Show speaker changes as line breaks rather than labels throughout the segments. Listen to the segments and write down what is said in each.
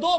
2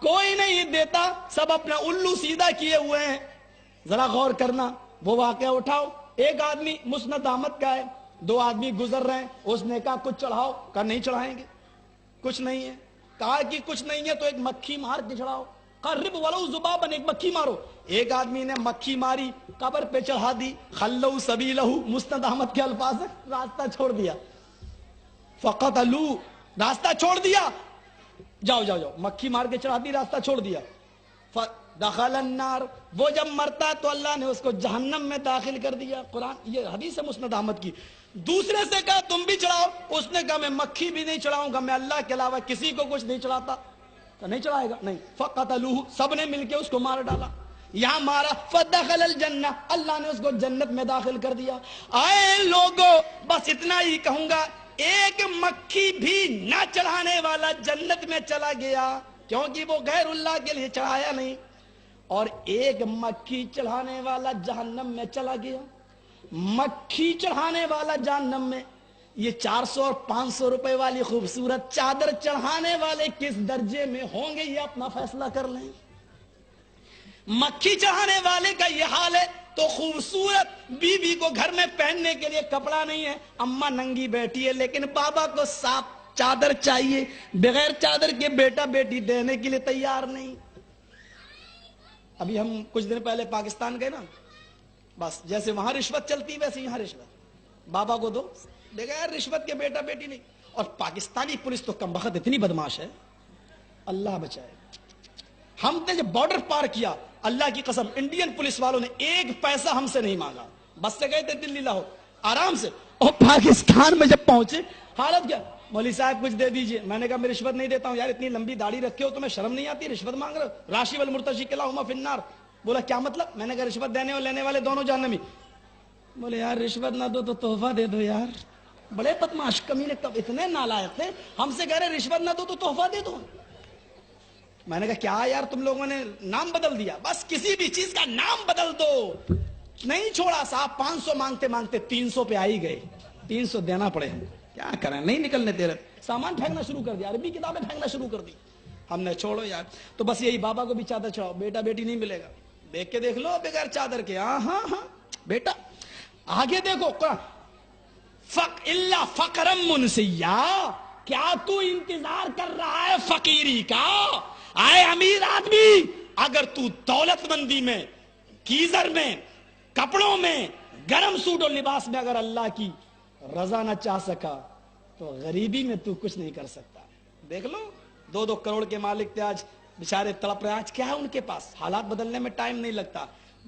کوئی نہیں دیتا, سب اپنا الو سیدھا کیے ہوئے ہیں. ذرا غور کرنا, وہ واقعہ اٹھاؤ. ایک آدمی مسند احمد کا ہے, 2 آدمی گزر رہے ہیں, اس نے کہا کچھ چڑھاؤ, کہا نہیں چڑھائیں گے. کچھ نہیں ہے, کہا کہ کچھ نہیں ہے تو ایک مکھی مار کے چڑھاؤ. قرب ولو ذبابا, ایک مکھی مارو. ایک آدمی نے مکھی ماری, قبر پہ چڑھا دی. خلوا سبیلہ, مسند احمد کے الفاظ ہیں, راستہ چھوڑ دیا. فقتلوا, راستہ چھوڑ دیا. جاؤ جاؤ جاؤ, مکھی مار کے چڑھا دی, راستہ چھوڑ دیا. دخل النار, وہ جب مرتا تو اللہ نے اس کو جہنم میں داخل کر دیا. قرآن, یہ حدیث ہے مسند احمد کی. دوسرے سے کہا تم بھی چڑھاؤ, اس نے کہا میں مکھی بھی نہیں چڑھاؤں گا, میں اللہ کے علاوہ کسی کو کچھ نہیں چڑھاتا. تو نہیں چڑھائے گا, نہیں. فقتلوہ, سب نے مل کے اس کو مار ڈالا. یہاں مارا, فدخل الجنہ, اللہ نے اس کو جنت میں داخل کر دیا. آئے لوگوں, بس اتنا ہی کہوں گا, ایک مکھی بھی نہ چڑھانے والا جنت میں چلا گیا, کیونکہ وہ غیر اللہ کے لیے چڑھایا نہیں. اور ایک مکھی چڑھانے والا جہنم میں چلا گیا. مکھی چڑھانے والا جہنم میں. یہ 400 اور 500 روپے والی خوبصورت چادر چڑھانے والے کس درجے میں ہوں گے, یہ اپنا فیصلہ کر لیں. مکھی چڑھانے والے کا یہ حال ہے تو خوبصورت بیوی کو گھر میں پہننے کے لیے کپڑا نہیں ہے, اماں ننگی بیٹھی ہے, لیکن بابا کو صاف چادر چاہیے. بغیر چادر کے بیٹا بیٹی دینے کے لیے تیار نہیں. ابھی ہم کچھ دن پہلے پاکستان گئے نا, بس جیسے وہاں رشوت چلتی ویسے یہاں رشوت. بابا کو دو, بغیر رشوت کے بیٹا بیٹی نہیں. اور پاکستانی پولیس تو کم بخت اتنی بدماش ہے, اللہ بچائے. ہم نے جب بارڈر پار کیا, اللہ کی قسم انڈین پولیس والوں نے 1 پیسہ ہم سے نہیں مانگا. بس سے گئے تھے دلی لاہور آرام سے, اور پاکستان میں جب پہنچے حالت کیا, مولوی صاحب کچھ دے دیجئے. میں نے کہا میں رشوت نہیں دیتا ہوں. یار اتنی لمبی داڑھی رکھے ہو, تمہیں شرم نہیں آتی, رشوت مانگ رہے ہو. راشی والمرتشی کلاہما فی النار. بولا کیا مطلب؟ میں نے کہا رشوت دینے اور لینے والے دونوں جہنمی. بولے یار رشوت نہ دو تو تحفہ دے دو یار. بڑے بدماش کمینے, اتنے نالائق تھے, ہم سے کہہ رہے رشوت نہ دو تو تحفہ دے دو. میں نے کہا کیا یار تم لوگوں نے نام بدل دیا, بس کسی بھی چیز کا نام بدل دو. نہیں چھوڑا صاحب, 500 مانگتے مانگتے 300 پہ آ ہی گئے. 300 دینا پڑے, کیا کریں, نہیں نکلنے دے رہے. سامان پھینکنا شروع کر دیا, عربی کتابیں پھینکنا شروع کر دی. ہم نے چھوڑو یار. تو بس یہی, بابا کو بھی چادر چڑھاؤ, بیٹا بیٹی نہیں ملے گا. دیکھ کے دیکھ لو بغیر چادر کے. ہاں ہاں ہاں بیٹا, آگے دیکھو. اللہ فقرم منسیا, کیا تو انتظار کر رہا ہے فقیری کا؟ آئے امیر آدمی, اگر تو دولت مندی میں, کیزر میں, کپڑوں میں, گرم سوٹ اور لباس میں اگر اللہ کی رضا نہ چاہ سکا تو غریبی میں تو کچھ نہیں کر سکتا. دیکھ لو 2-2 کروڑ کے مالک تھے, آج بیچارے تڑپ رہے. آج کیا ہے ان کے پاس, حالات بدلنے میں ٹائم نہیں لگتا.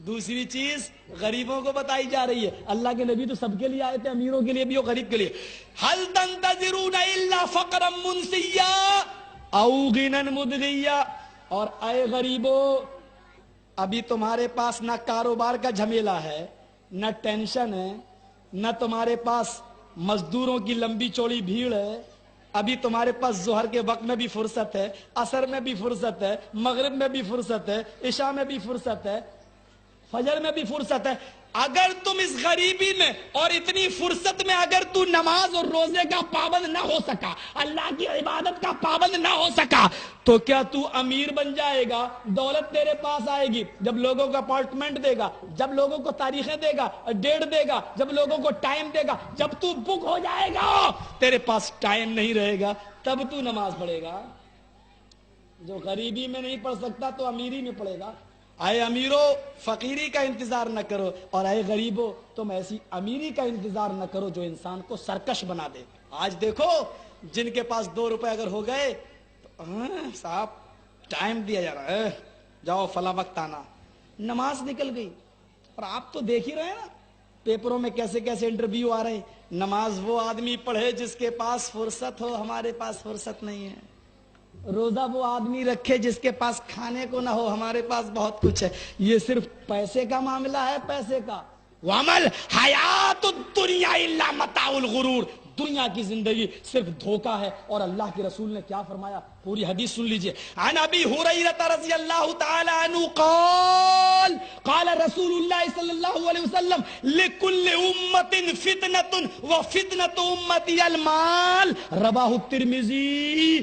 دوسری چیز غریبوں کو بتائی جا رہی ہے. اللہ کے نبی تو سب کے لیے آئے تھے, امیروں کے لیے بھی اور غریب کے لیے. هل تنتظرون الا فقرا منسیا او غنى مدغیا. اور اے غریبو, ابھی تمہارے پاس نہ کاروبار کا جھمیلا ہے, نہ ٹینشن ہے, نہ تمہارے پاس مزدوروں کی لمبی چوڑی بھیڑ ہے. ابھی تمہارے پاس ظہر کے وقت میں بھی فرصت ہے, عصر میں بھی فرصت ہے, مغرب میں بھی فرصت ہے, عشاء میں بھی فرصت ہے, فجر میں بھی فرصت ہے. اگر تم اس غریبی میں اور اتنی فرصت میں اگر تو نماز اور روزے کا پابند نہ ہو سکا, اللہ کی عبادت کا پابند نہ ہو سکا, تو کیا تو امیر بن جائے گا؟ دولت تیرے پاس آئے گی جب لوگوں کو اپارٹمنٹ دے گا, جب لوگوں کو تاریخیں دے گا, ڈیٹ دے گا, جب لوگوں کو ٹائم دے گا. جب تو بک ہو جائے گا, تیرے پاس ٹائم نہیں رہے گا, تب تو نماز پڑھے گا. جو غریبی میں نہیں پڑھ سکتا تو امیری میں پڑھے گا. اے امیرو, فقیری کا انتظار نہ کرو, اور اے غریبو, تم ایسی امیری کا انتظار نہ کرو جو انسان کو سرکش بنا دے. آج دیکھو جن کے پاس 2 روپے اگر ہو گئے تو صاحب ٹائم دیا جا رہا ہے, جاؤ فلاں وقت آنا, نماز نکل گئی. اور آپ تو دیکھ ہی رہے ہیں نا پیپروں میں کیسے کیسے انٹرویو آ رہے ہیں. نماز وہ آدمی پڑھے جس کے پاس فرصت ہو, ہمارے پاس فرصت نہیں ہے. روزہ وہ آدمی رکھے جس کے پاس کھانے کو نہ ہو, ہمارے پاس بہت کچھ ہے. یہ صرف پیسے کا معاملہ ہے, پیسے کا. وَمَا الْحَيَاةُ الدُّنْيَا إِلَّا مَتَاعُ الْغُرُورِ, دنیا کی زندگی صرف دھوکہ ہے. اور اللہ کے رسول نے کیا فرمایا, پوری حدیث سن لیجئے. عن ابی ہریرہ رضی اللہ تعالی عنہ قال قال رسول اللہ صلی اللہ علیہ وسلم لکل امت فتنۃ وفتنۃ امتی المال, رواہ الترمذی.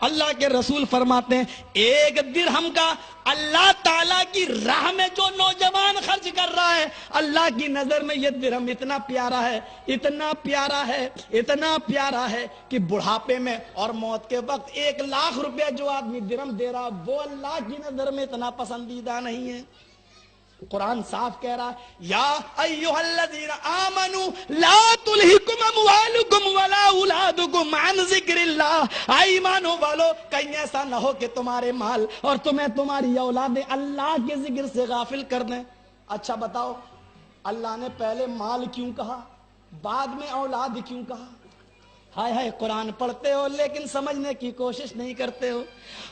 اللہ کے رسول فرماتے ہیں ایک درہم کا اللہ تعالیٰ کی راہ میں جو نوجوان خرچ کر رہا ہے، اللہ کی نظر میں یہ درہم اتنا پیارا ہے، اتنا پیارا ہے، اتنا پیارا ہے کہ بڑھاپے میں اور موت کے وقت 1,00,000 روپے جو آدمی درہم دے رہا وہ اللہ کی نظر میں اتنا پسندیدہ نہیں ہے۔ قرآن صاف کہہ رہا ہے یا ایھا الذین آمنوا لا تلہکم اموالکم ولا اولادکم عن ذکر اللہ، ایمانو والو کہیں ایسا نہ ہو کہ تمہارے مال اور تمہاری اولادیں اللہ کے ذکر سے غافل کر دیں۔ اچھا بتاؤ اللہ نے پہلے مال کیوں کہا، بعد میں اولاد کیوں کہا؟ ہائے ہائے، قرآن پڑھتے ہو لیکن سمجھنے کی کوشش نہیں کرتے ہو۔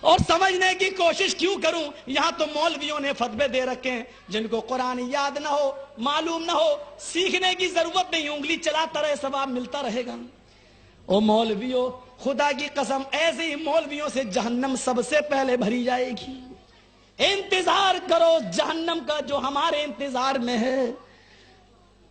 اور سمجھنے کی کوشش کیوں کروں، یہاں تو مولویوں نے فتوے دے رکھے ہیں جن کو قرآن یاد نہ ہو، معلوم نہ ہو، سیکھنے کی ضرورت نہیں، انگلی چلاتا رہے ثواب ملتا رہے گا۔ او مولویوں، خدا کی قسم ایسے ہی مولویوں سے جہنم سب سے پہلے بھری جائے گی۔ انتظار کرو جہنم کا جو ہمارے انتظار میں ہے،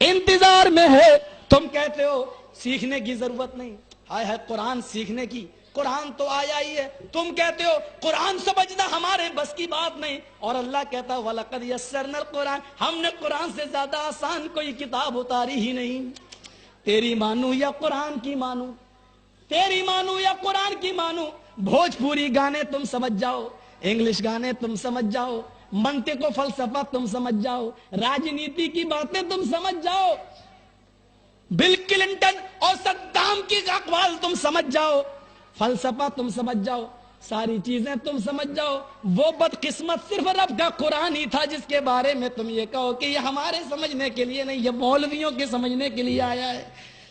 انتظار میں ہے۔ تم کہتے ہو سیکھنے کی ضرورت نہیں، ہائے ہائے قرآن سیکھنے کی، قرآن تو آیا ہی ہے۔ تم کہتے ہو قرآن سمجھنا ہمارے بس کی بات نہیں، اور اللہ کہتا ہے وَلَقَدْ يَسَّرْنَا الْقُرْآنَ، ہم نے قرآن سے زیادہ آسان کوئی کتاب اتاری ہی نہیں۔ تیری مانوں یا قرآن کی مانوں، تیری مانوں یا قرآن کی مانوں، بھوجپوری گانے تم سمجھ جاؤ، انگلش گانے تم سمجھ جاؤ، منطق و فلسفہ تم سمجھ جاؤ، راجنیتی کی باتیں تم سمجھ جاؤ، بل کلنٹن اور صدام کی اقوال تم سمجھ جاؤ، فلسفہ تم سمجھ جاؤ، ساری چیزیں تم سمجھ جاؤ، وہ بدقسمت صرف رب کا قرآن ہی تھا جس کے بارے میں تم یہ کہو کہ یہ ہمارے سمجھنے کے لیے نہیں، یہ مولویوں کے سمجھنے کے لیے آیا ہے۔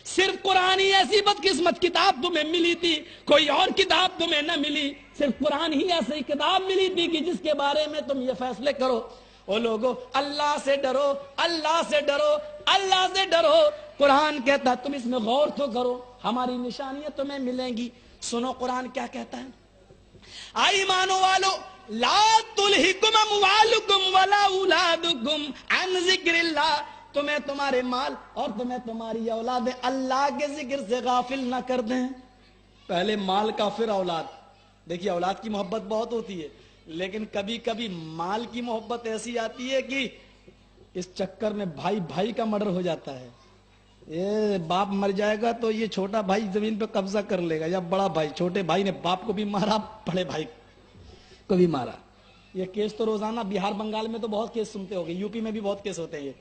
صرف قرآن ہی ایسی بدقسمت کتاب تمہیں ملی تھی، کوئی اور کتاب تمہیں نہ ملی، صرف قرآن ہی ایسی کتاب ملی تھی کہ جس کے بارے میں تم یہ فیصلے کرو۔ او لوگو اللہ سے ڈرو، اللہ سے ڈرو، اللہ سے ڈرو۔ قرآن کہتا ہے تم اس میں غور تو کرو، ہماری نشانیاں تمہیں ملیں گی۔ سنو قرآن کیا کہتا ہے، ایمانو والو لا تلہکم اموالکم ولا اولادکم عن ذکر اللہ، تمہیں تمہارے مال اور تمہیں تمہاری اولادیں اللہ کے ذکر سے غافل نہ کر دیں۔ پہلے مال کا پھر اولاد۔ دیکھیے اولاد کی محبت بہت ہوتی ہے، لیکن کبھی کبھی مال کی محبت ایسی آتی ہے کہ اس چکر میں بھائی بھائی کا مرڈر ہو جاتا ہے۔ یہ باپ مر جائے گا تو یہ چھوٹا بھائی زمین پہ قبضہ کر لے گا، یا بڑا بھائی، چھوٹے بھائی نے باپ کو بھی مارا، بڑے بھائی کو بھی مارا۔ یہ کیس تو روزانہ بہار بنگال میں تو بہت کیس سنتے ہو گے، یو پی میں بھی بہت کیس ہوتے ہیں۔ یہ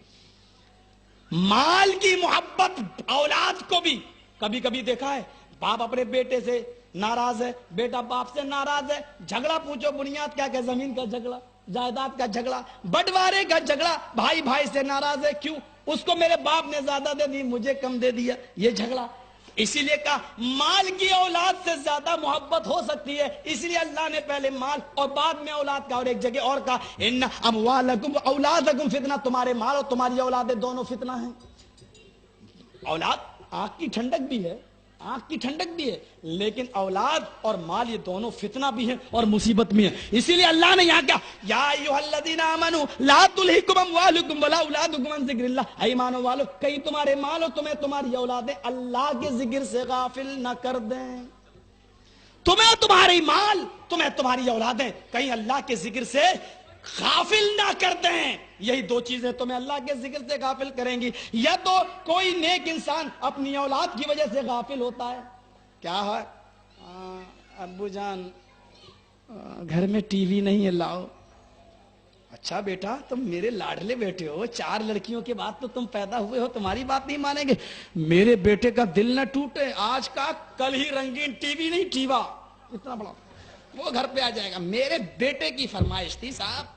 مال کی محبت اولاد کو بھی کبھی کبھی دیکھا ہے، باپ اپنے بیٹے سے ناراض ہے، بیٹا باپ سے ناراض ہے، جھگڑا پوچھو بنیاد کیا کہ زمین کا جھگڑا، جائیداد کا جھگڑا، بٹوارے کا جھگڑا، بھائی بھائی سے ناراض ہے، کیوں؟ اس کو میرے باپ نے زیادہ دے دی، مجھے کم دے دیا، یہ جھگڑا۔ اسی لیے کہا مال کی اولاد سے زیادہ محبت ہو سکتی ہے، اس لیے اللہ نے پہلے مال اور بعد میں اولاد کا، اور ایک جگہ اور کہا ان اموالکم اولادکم فتنہ، تمہارے مال اور تمہاری اولادیں دونوں فتنہ ہیں۔ اولاد آنکھ کی ٹھنڈک بھی ہے، آنکھ کی ٹھنڈک بھی ہے، لیکن اولاد اور مال یہ دونوں فتنہ بھی ہیں اور مصیبت بھی ہیں۔ اسی لیے اللہ نے یہاں کہا یا ایھا الذین آمنوا لا تلہکم اموالکم ولا اولادکم عن ذکر اللہ، اے ایمان والو کہیں تمہارے مال اور تمہیں تمہاری اولادیں اللہ کے ذکر سے غافل نہ کر دیں۔ تمہیں تمہاری مال، تمہیں تمہاری اولادیں کہیں اللہ کے ذکر سے غافل نہ کر دیں۔ یہی دو چیزیں تمہیں اللہ کے ذکر سے غافل کریں گی، یا تو کوئی نیک انسان اپنی اولاد کی وجہ سے غافل ہوتا ہے، کیا ہے ابو جان گھر میں ٹی وی نہیں ہے لاؤ، اچھا بیٹا تم میرے لاڈلے بیٹے ہو، 4 لڑکیوں کے بعد تو تم پیدا ہوئے ہو، تمہاری بات نہیں مانیں گے، میرے بیٹے کا دل نہ ٹوٹے، آج کا کل ہی رنگین ٹی وی نہیں ٹیوا اتنا بڑا وہ گھر پہ آ جائے گا، میرے بیٹے کی فرمائش تھی صاحب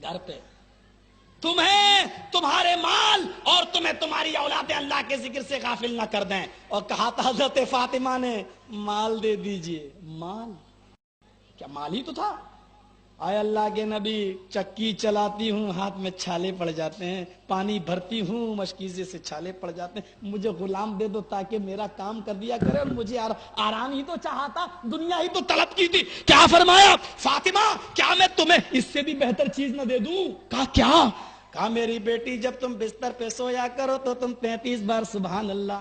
گھر پہ۔ تمہیں تمہارے مال اور تمہیں تمہاری اولادیں اللہ کے ذکر سے غافل نہ کر دیں۔ اور کہا تھا حضرت فاطمہ نے مال دے دیجئے، مال کیا مال ہی تو تھا۔ آئے اللہ کے نبی چکی چلاتی ہوں ہاتھ میں چھالے پڑ جاتے ہیں، پانی بھرتی ہوں مشکیزے سے چھالے پڑ جاتے ہیں، مجھے غلام دے دو تاکہ میرا کام کر دیا کرے، اور مجھے آرام ہی تو چاہتا، دنیا ہی تو طلب کی تھی۔ کیا فرمایا فاطمہ کیا میں تمہیں اس سے بھی بہتر چیز نہ دے دوں؟ کہا کیا؟ کہا میری بیٹی جب تم بستر پہ سویا کرو تو تم 33 بار سبحان اللہ،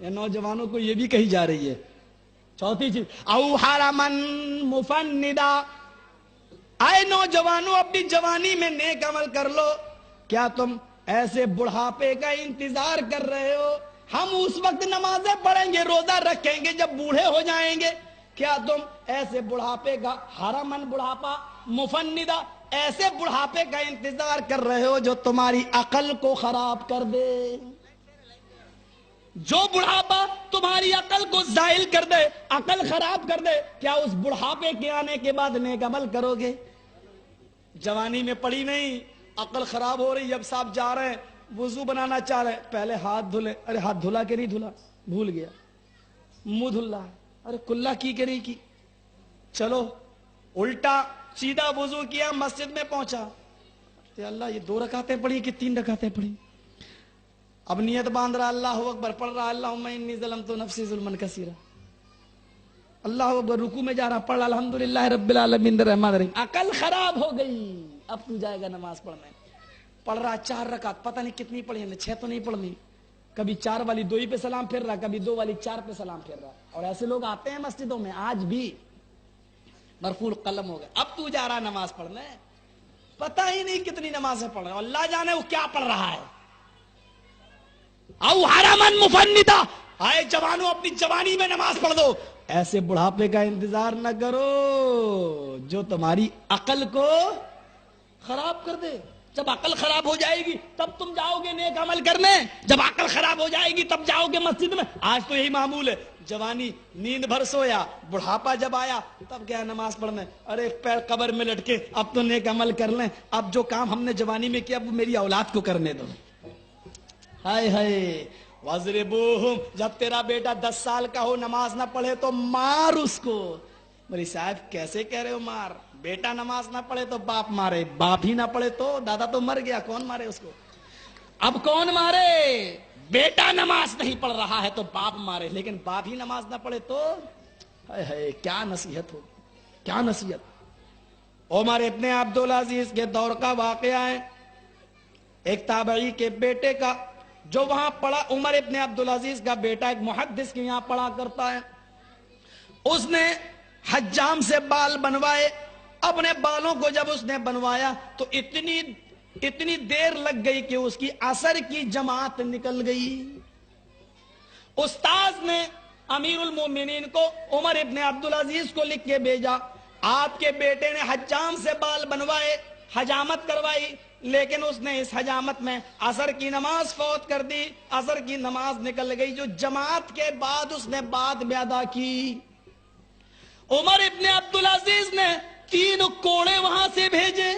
یہ نوجوانوں کو یہ بھی کہی جا رہی ہے. چوتھی چیز او حرمن مفندا، آئے نوجوانوں اپنی جوانی میں نیک عمل کر لو. کیا تم ایسے بڑھاپے کا انتظار کر رہے ہو؟ ہم اس وقت نمازیں پڑھیں گے، روزہ رکھیں گے جب بوڑھے ہو جائیں گے. کیا تم ایسے بڑھاپے کا، حرمن بڑھاپا، مفندا ایسے بڑھاپے کا انتظار کر رہے ہو جو تمہاری عقل کو خراب کر دے؟ جو بڑھاپا تمہاری عقل کو زائل کر دے، عقل خراب کر دے، کیا اس بڑھاپے کے آنے کے بعد نیک عمل کرو گے؟ جوانی میں پڑی نہیں، عقل خراب ہو رہی، اب صاحب جا رہے ہیں وضو بنانا چاہ رہے ہیں، پہلے ہاتھ دھلے، ارے ہاتھ دھلا کہ نہیں دھلا، بھول گیا. منہ دھلا، ارے کلا کی کہ نہیں کی، چلو الٹا سیدھا وضو کیا، مسجد میں پہنچا، اللہ یہ 2 رکعتیں پڑھی کہ 3 رکعتیں پڑھی. اب نیت باندھ رہا، اللہ اکبر پڑھ رہا، اللہم انی ظلمت نفسی ظلما کثیرا، اللہ اکبر رکوع میں جا رہا، پڑھ رہا الحمدللہ رب العالمین الرحمن الرحیم. عقل خراب ہو گئی، اب تو جائے گا نماز پڑھنے. پڑھ رہا 4 رکعت، پتہ نہیں کتنی پڑھی ہم نے، 6 تو نہیں پڑھنی، کبھی 4 والی 2 ہی پہ سلام پھر رہا، کبھی 2 والی 4 پہ سلام پھر رہا. اور ایسے لوگ آتے ہیں مسجدوں میں آج بھی، مرفوع قلم ہو گئے. اب تو جا رہا نماز پڑھنے، پتہ ہی نہیں کتنی نمازیں پڑھ رہا، اللہ جانے وہ کیا پڑھ رہا ہے. او حرمن مفندا، آئے جوانوں اپنی جوانی میں نماز پڑھ دو، ایسے بڑھاپے کا انتظار نہ کرو جو تمہاری عقل کو خراب کر دے. جب عقل خراب ہو جائے گی تب تم جاؤ گے نیک عمل کرنے، جب عقل خراب ہو جائے گی تب جاؤ گے مسجد میں. آج تو یہی معمول ہے، جوانی نیند بھر سویا، بڑھاپا جب آیا تب کیا نماز پڑھنے، ارے پیر قبر میں لٹکے، اب تو نیک عمل کر لیں، اب جو کام ہم نے جوانی میں کیا وہ میری اولاد کو کرنے دو. ہائے ہائے وَاضْرِبُوهُمْ، جب تیرا بیٹا 10 سال کا ہو نماز نہ پڑھے تو مار اس کو. میری صاحب کیسے کہہ رہے ہو مار؟ بیٹا نماز نہ پڑھے تو باپ مارے، باپ ہی نہ پڑھے تو دادا تو مر گیا، کون مارے اس کو؟ اب کون مارے؟ بیٹا نماز نہیں پڑھ رہا ہے تو باپ مارے، لیکن باپ ہی نماز نہ پڑھے تو ہائے ہائے کیا نصیحت ہو، کیا نصیحت. عمر ابن عبدالعزیز کے دور کا واقعہ ہے، ایک تابعی کے بیٹے کا جو وہاں پڑھا. عمر ابن عبدالعزیز کا بیٹا ایک محدث کے یہاں پڑھا کرتا ہے. اس نے حجام سے بال بنوائے، اپنے بالوں کو جب اس نے بنوایا تو اتنی دیر لگ گئی کہ اس کی عصر کی جماعت نکل گئی. استاذ نے امیر المومنین کو عمر ابن عبدالعزیز کو لکھ کے بھیجا، آپ کے بیٹے نے حجام سے بال بنوائے، حجامت کروائی، لیکن اس نے اس حجامت میں عصر کی نماز فوت کر دی، عصر کی نماز نکل گئی جو جماعت کے بعد اس نے بعد میں ادا کی. عمر ابن عبدالعزیز نے 3 کوڑے وہاں سے بھیجے،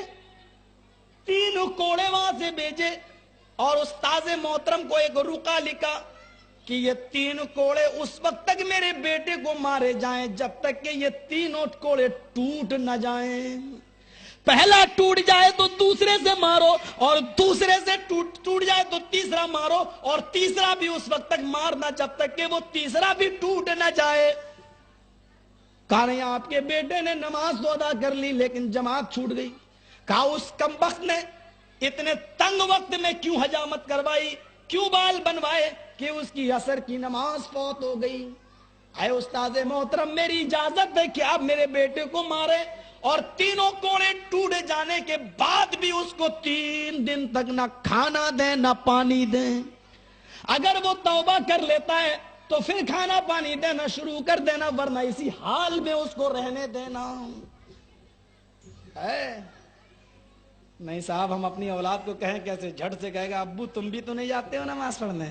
3 کوڑے وہاں سے بھیجے، اور استاذ محترم کو ایک رقعہ لکھا کہ یہ 3 کوڑے اس وقت تک میرے بیٹے کو مارے جائیں جب تک کہ یہ 3 کوڑے ٹوٹ نہ جائیں. پہلا ٹوٹ جائے تو دوسرے سے مارو، اور دوسرے سے ٹوٹ جائے تو تیسرا مارو، اور تیسرا بھی اس وقت تک مارنا جب تک کہ وہ تیسرا بھی ٹوٹ نہ جائے. کہا نہیں آپ کے بیٹے نے نماز تو ادا کر لی لیکن جماعت چھوٹ گئی. کہا اس کمبخت نے اتنے تنگ وقت میں کیوں حجامت کروائی، کیوں بال بنوائے کہ اس کی عصر کی نماز فوت ہو گئی. اے استاد محترم میری اجازت ہے کہ آپ میرے بیٹے کو مارے، اور 3 کوڑے ٹوٹ جانے کے بعد بھی اس کو 3 دن تک نہ کھانا دیں نہ پانی دیں. اگر وہ توبہ کر لیتا ہے تو پھر کھانا پانی دینا شروع کر دینا، ورنہ اسی حال میں اس کو رہنے دینا. نہیں صاحب ہم اپنی اولاد کو کہیں کیسے، جھٹ سے کہے گا ابو تم بھی تو نہیں جاتے ہو نماز پڑھنے.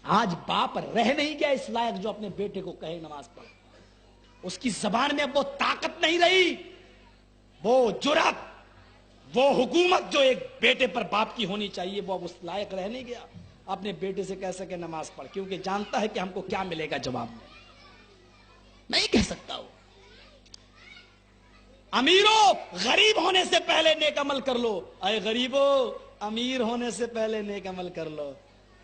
آج باپ رہ نہیں گیا اس لائق جو اپنے بیٹے کو کہے نماز پڑھ. اس کی زبان میں وہ طاقت نہیں رہی، وہ جرأت، وہ حکومت جو ایک بیٹے پر باپ کی ہونی چاہیے، وہ اب اس لائق رہ نہیں گیا اپنے بیٹے سے کہہ سکے نماز پڑھ، کیونکہ جانتا ہے کہ ہم کو کیا ملے گا جواب میں. نہیں کہہ سکتا وہ. امیرو غریب ہونے سے پہلے نیک عمل کر لو. اے غریبو امیر ہونے سے پہلے نیک عمل کر لو.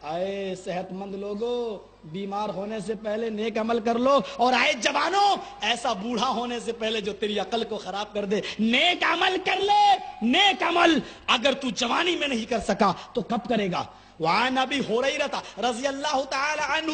آئے صحت مند لوگوں، بیمار ہونے سے پہلے نیک عمل کر لو، اور آئے جوانوں، ایسا بوڑھا ہونے سے پہلے جو تیری عقل کو خراب کر دے، نیک عمل کر لے، نیک عمل۔ اگر تو جوانی میں نہیں کر سکا تو کب کرے گا؟ وعن ابی ہریرہ رضی اللہ تعالی عنہ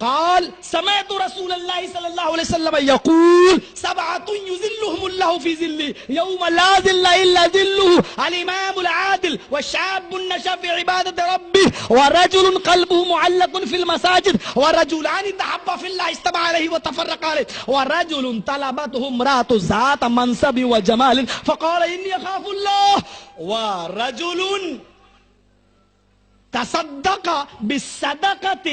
قال سمعت رسول اللہ صلی اللہ علیہ وسلم یقول سبعۃ یظلهم اللہ فی ظلہ یوم لا ظل الا ظلہ الامام العادل وشاب نشأ فی عبادۃ ربہ ورجل قلبه معلق فی المساجد ورجلان تحابا فی اللہ اجتمعا علیہ وتفرقا علیہ ورجل طلبته امرأة ذات منصب وجمال فقال انی اخاف اللہ ورجل تصدق بالصدقة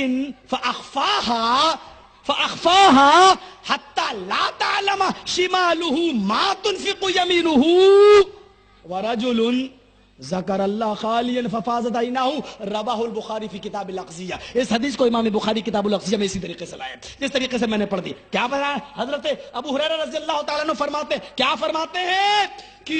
فأخفاها حتى لا تعلم شماله ما تنفق يمينه ورجل ذکر اللہ خالیا ففاضت عیناہ رواه البخاری فی کتاب الاقضیہ۔ اس حدیث کو امام بخاری کتاب الاقضیہ میں اسی طریقے سے لایا، جس طریقے سے میں نے پڑھ دی۔ کیا بتایا حضرت ابو ہریرہ رضی اللہ تعالیٰ عنہ فرماتے ہیں، کیا فرماتے ہیں کہ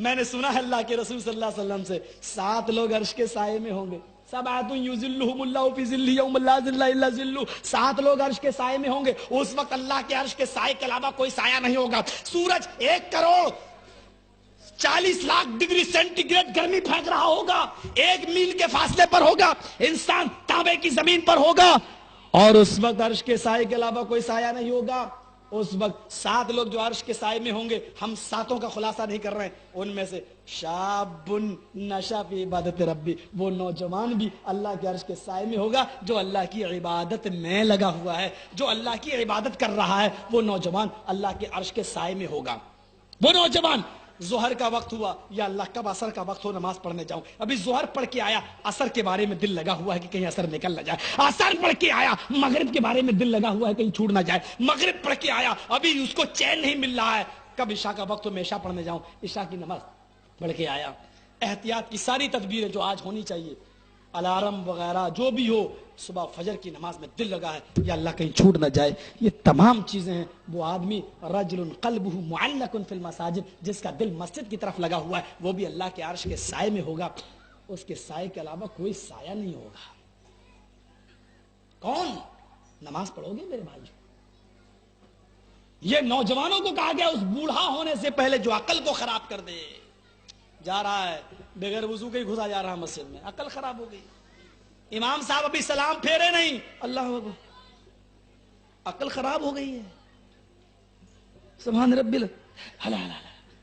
میں نے سنا ہے اللہ کے رسول صلی اللہ علیہ وسلم سے 7 لوگ عرش کے سائے میں ہوں گے، سبعۃ یظلهم اللہ فی ظلہ یوم لا ظل الا ظلہ، 7 لوگ عرش کے سائے میں ہوں گے، اس وقت اللہ کے عرش کے سائے کے علاوہ کوئی سایہ نہیں ہوگا۔ سورج 1,40,00,000 ڈگری سینٹی گریڈ گرمی پھینک رہا ہوگا، 1 میل کے فاصلے پر ہوگا، انسان تانبے کی زمین پر ہوگا، اور اس وقت عرش کے سائے کے علاوہ کوئی سایہ نہیں ہوگا۔ اس وقت 7 لوگ جو عرش کے سائے میں ہوں گے، ہم 7 کا خلاصہ نہیں کر رہے ہیں، ان میں سے شاب نشأ فی عبادت ربی، وہ نوجوان بھی اللہ کے عرش کے سائے میں ہوگا جو اللہ کی عبادت میں لگا ہوا ہے، جو اللہ کی عبادت کر رہا ہے، وہ نوجوان اللہ کے عرش کے سائے میں ہوگا۔ وہ نوجوان ظہر کا وقت ہوا، یا اللہ کب عصر کا وقت ہو نماز پڑھنے جاؤں، ابھی ظہر پڑھ کے آیا، عصر کے بارے میں دل لگا ہوا ہے کہ کہیں عصر نکل نہ جائے، عصر پڑھ کے آیا، مغرب کے بارے میں دل لگا ہوا ہے کہیں چھوٹ نہ جائے، مغرب پڑھ کے آیا، ابھی اس کو چین نہیں مل رہا ہے کب عشاء کا وقت ہو میں عشاء پڑھنے جاؤں، عشاء کی نماز پڑھ کے آیا۔ احتیاط کی ساری تدبیریں جو آج ہونی چاہیے، الارم وغیرہ جو بھی ہو، صبح فجر کی نماز میں دل لگا ہے یا اللہ کہیں چھوٹ نہ جائے، یہ تمام چیزیں ہیں۔ وہ آدمی رجل قلبه معلق فی المساجد، جس کا دل مسجد کی طرف لگا ہوا ہے، وہ بھی اللہ کے عرش کے سائے میں ہوگا، اس کے سائے کے علاوہ کوئی سایہ نہیں ہوگا۔ کون؟ نماز پڑھو گے میرے بھائی؟ یہ نوجوانوں کو کہا گیا اس بوڑھا ہونے سے پہلے جو عقل کو خراب کر دے، جا رہا ہے بغیر وضو کے ہی گھسا جا رہا مسجد میں، عقل خراب ہو گئی، امام صاحب ابھی سلام پھیرے نہیں، اللہ اکبر، عقل خراب ہو گئی ہے، سبحان ربی ہلا ہلا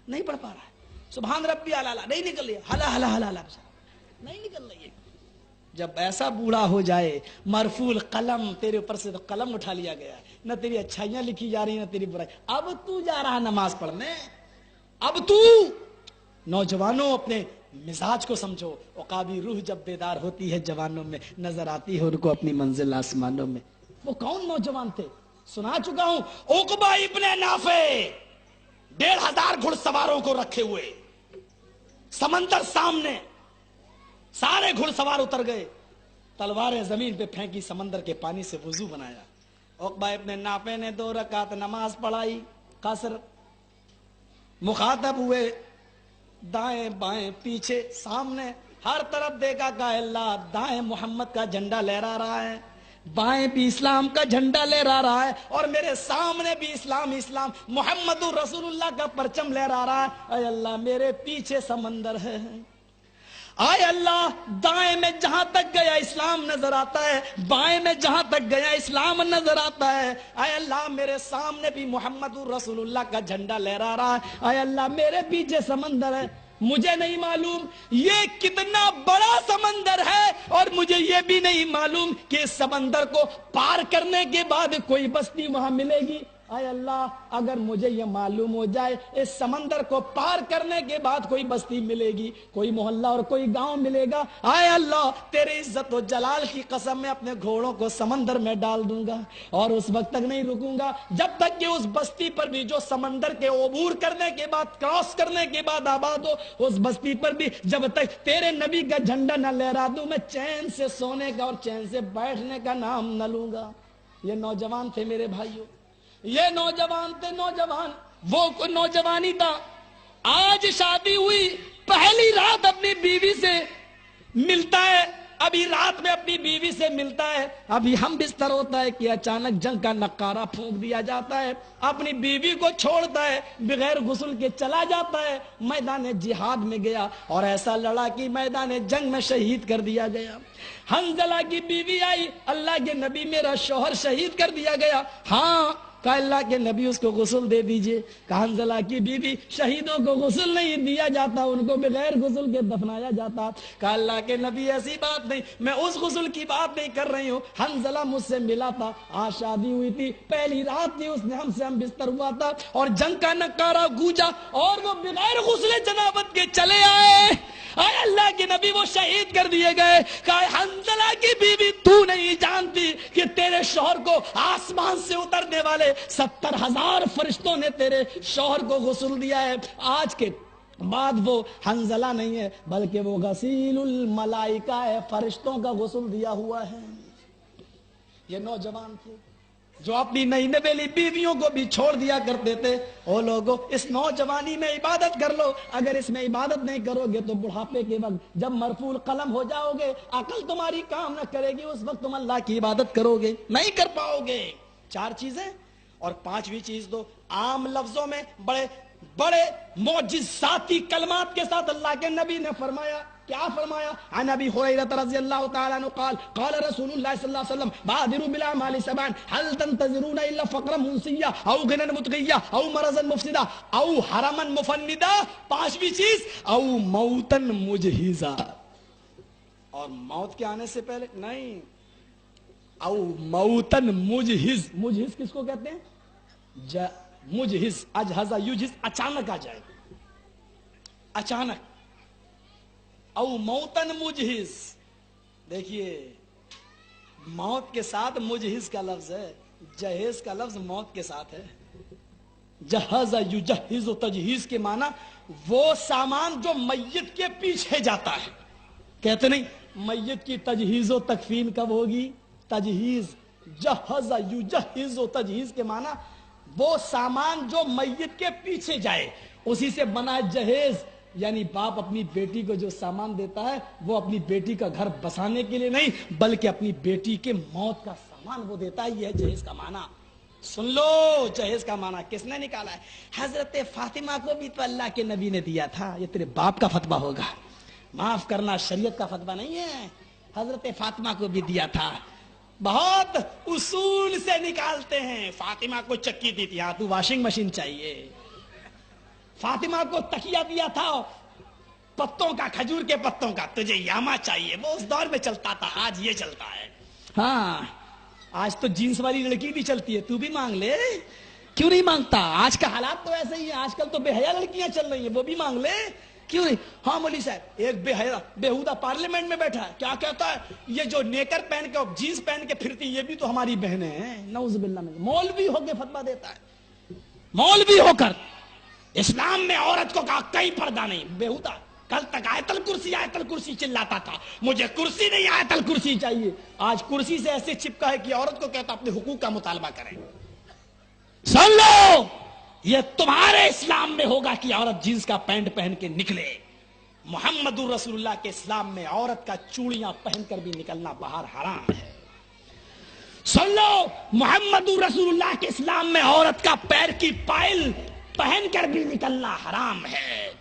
نہیں پڑھ پا رہا ہے، سبحان ربی ہلا نہیں نکل رہی ہے، ہلا ہلا ہلا نہیں نکل رہی ہے۔ جب ایسا بوڑھا ہو جائے، مرفوع القلم، تیرے اوپر سے تو قلم اٹھا لیا گیا ہے، نہ تیری اچھائیاں لکھی جا رہی ہیں نہ تیری برائی، اب تو جا رہا نماز پڑھنے، اب تو۔ نوجوانوں اپنے مزاج کو سمجھو، عقابی روح جب بیدار ہوتی ہے جوانوں میں، نظر آتی ہے ان کو اپنی منزل آسمانوں میں۔ وہ کون نوجوان تھے؟ سنا چکا ہوں، عقبہ ابن نافع 1,500 گھڑ سواروں کو رکھے ہوئے، سمندر سامنے، سارے گھڑ سوار اتر گئے، تلواریں زمین پہ پھینکی، سمندر کے پانی سے وضو بنایا، عقبہ ابن نافع نے 2 رکعت نماز پڑھائی قصر، مخاطب ہوئے، دائیں بائیں پیچھے سامنے ہر طرف دیکھا کہ اللہ دائیں محمد کا جھنڈا لہرا رہا ہے، بائیں بھی اسلام کا جھنڈا لہرا رہا ہے، اور میرے سامنے بھی اسلام محمد رسول اللہ کا پرچم لہرا رہا ہے، اے اللہ میرے پیچھے سمندر ہے، آئے اللہ دائیں میں جہاں تک گیا اسلام نظر آتا ہے، بائیں میں جہاں تک گیا اسلام نظر آتا ہے، آئے اللہ میرے سامنے بھی محمد رسول اللہ کا جھنڈا لہرا رہا ہے، آئے اللہ میرے پیچھے سمندر ہے، مجھے نہیں معلوم یہ کتنا بڑا سمندر ہے، اور مجھے یہ بھی نہیں معلوم کہ اس سمندر کو پار کرنے کے بعد کوئی بستی وہاں ملے گی، اے اللہ اگر مجھے یہ معلوم ہو جائے اس سمندر کو پار کرنے کے بعد کوئی بستی ملے گی، کوئی محلہ اور کوئی گاؤں ملے گا، اے اللہ تیرے عزت و جلال کی قسم میں اپنے گھوڑوں کو سمندر میں ڈال دوں گا، اور اس وقت تک نہیں رکوں گا جب تک کہ اس بستی پر بھی جو سمندر کے عبور کرنے کے بعد، کراس کرنے کے بعد آباد ہو، اس بستی پر بھی جب تک تیرے نبی کا جھنڈا نہ لہرا دوں میں چین سے سونے کا اور چین سے بیٹھنے کا نام نہ لوں گا۔ یہ نوجوان تھے میرے بھائیوں، یہ نوجوان تھے، نوجوان وہ نوجوانی تھا، آج شادی ہوئی، پہلی رات اپنی بیوی سے ملتا ہے، ابھی رات میں اپنی بیوی سے ملتا ہے، ابھی ہم بستر ہوتا ہے کہ اچانک جنگ کا نقارہ پھونک دیا جاتا ہے، اپنی بیوی کو چھوڑتا ہے، بغیر غسل کے چلا جاتا ہے، میدان جہاد میں گیا اور ایسا لڑا کہ میدان جنگ میں شہید کر دیا گیا۔ حنظلہ کی بیوی آئی، اللہ کے نبی میرا شوہر شہید کر دیا گیا۔ ہاں، کہا اللہ کے نبی اس کو غسل دے دیجئے۔ کہا حنظلہ کی بیوی شہیدوں کو غسل نہیں دیا جاتا، ان کو بغیر غسل کے دفنایا جاتا۔ کہا اللہ کے نبی ایسی بات نہیں، میں اس غسل کی بات نہیں کر رہی ہوں۔ حنظلہ مجھ سے ملا تھا، آج شادی ہوئی تھی، پہلی رات تھی، اس نے ہم بستر ہوا تھا اور جنگ کا نکارہ گونجا اور وہ بغیر غسل جنابت کے چلے آئے۔ اے اللہ کے نبی وہ شہید کر دیے گئے۔ کہا حنظلہ کی بیوی تو نہیں جانتی کہ تیرے شوہر کو آسمان سے اترنے والے 70,000 فرشتوں نے تیرے شوہر کو غسل دیا ہے۔ آج کے بعد وہ حنظلہ نہیں ہے بلکہ وہ غسیل الملائکہ ہے، فرشتوں کا غسل دیا ہوا ہے۔ یہ نوجوان تھے جو اپنی نئی نویلی بیویوں کو بھی چھوڑ دیا کرتے تھے۔ او لوگو، اس نوجوانی میں عبادت کر لو، اگر اس میں عبادت نہیں کرو گے تو بڑھاپے کے وقت جب مرفوع القلم ہو جاؤ گے، عقل تمہاری کام نہ کرے گی، اس وقت تم اللہ کی عبادت کرو گے نہیں کر پاؤ گے۔ 4 چیزیں اور 5ویں چیز دو، عام لفظوں میں بڑے بڑے معجزاتی کلمات کے ساتھ اللہ کے نبی نے فرمایا۔ کیا فرمایا؟ عن ابی ہریرہ رضی اللہ تعالی عنہ قال قال رسول اللہ صلی اللہ علیہ وسلم بادروا بالاعمال سبعا هل تنتظرون الا فقرا منسیا او غنى متقیا او مرضا مفسدا او حرما مفندا۔ 5ویں چیز او موتا مجہزا، اور موت کے آنے سے پہلے نہیں، او موتا مجہز۔ مجہز کس کو کہتے ہیں؟ مجہز، اجہزا یجہز، اچانک آ جائے، اچانک۔ او موتن مجہز، دیکھیے موت کے ساتھ مجہز کا لفظ ہے، جہیز کا لفظ موت کے ساتھ ہے۔ جہز یجہز و تجہیز کے معنی وہ سامان جو میت کے پیچھے جاتا ہے۔ کہتے نہیں میت کی تجہیز و تکفین کب ہوگی؟ تجہیز، جہز یجہز و تجہیز کے معنی وہ سامان جو میت کے پیچھے جائے، اسی سے بنا جہیز، یعنی باپ اپنی بیٹی کو جو سامان دیتا ہے وہ اپنی بیٹی کا گھر بسانے کے لیے نہیں بلکہ اپنی بیٹی کے موت کا سامان وہ دیتا ہے۔ یہ ہے جہیز کا معنی۔ سن لو جہیز کا معنی کس نے نکالا ہے؟ حضرت فاطمہ کو بھی تو اللہ کے نبی نے دیا تھا۔ یہ تیرے باپ کا فتویٰ ہوگا، معاف کرنا، شریعت کا فتویٰ نہیں ہے۔ حضرت فاطمہ کو بھی دیا تھا، بہت اصول سے نکالتے ہیں۔ فاطمہ کو چکی دی تھی، ہاں تو واشنگ مشین چاہیے۔ فاطمہ کو تکیہ دیا تھا پتوں کا، کھجور کے پتوں کا، تجھے یاما چاہیے۔ وہ اس دور میں چلتا تھا، آج یہ چلتا ہے۔ ہاں آج تو جینس والی لڑکی بھی چلتی ہے، تو بھی مانگ لے، کیوں نہیں مانگتا؟ آج کا حالات تو ایسے ہی ہیں، آج کل تو بے حیا لڑکیاں چل رہی ہیں، وہ بھی مانگ لے، کیوں نہیں؟ ہاں مولوی صاحب، ایک بے حیا بےہودہ پارلیمنٹ میں بیٹھا ہے، کیا کہتا ہے؟ یہ جو نیکر پہن کے اور جینس پہن کے پھرتی یہ بھی تو ہماری بہنیں ہیں۔ نعوذ باللہ من، مولوی ہو کے فتویٰ دیتا ہے، مولوی ہو کر۔ اسلام میں عورت کو کہا کہیں پردہ نہیں، بےہودہ۔ کل تک آیت الکرسی چلاتا تھا، مجھے کرسی نہیں آیت الکرسی چاہیے۔ آج کرسی سے ایسے چپکا ہے کہ عورت کو کہتا اپنے حقوق کا مطالبہ کریں۔ سن لو، یہ تمہارے اسلام میں ہوگا کہ عورت جینس کا پینٹ پہن کے نکلے۔ محمد رسول اللہ کے اسلام میں عورت کا چوڑیاں پہن کر بھی نکلنا باہر حرام ہے۔ سن لو، محمد رسول اللہ کے اسلام میں عورت کا پیر کی پائل پہن کر بھی نکلنا حرام ہے۔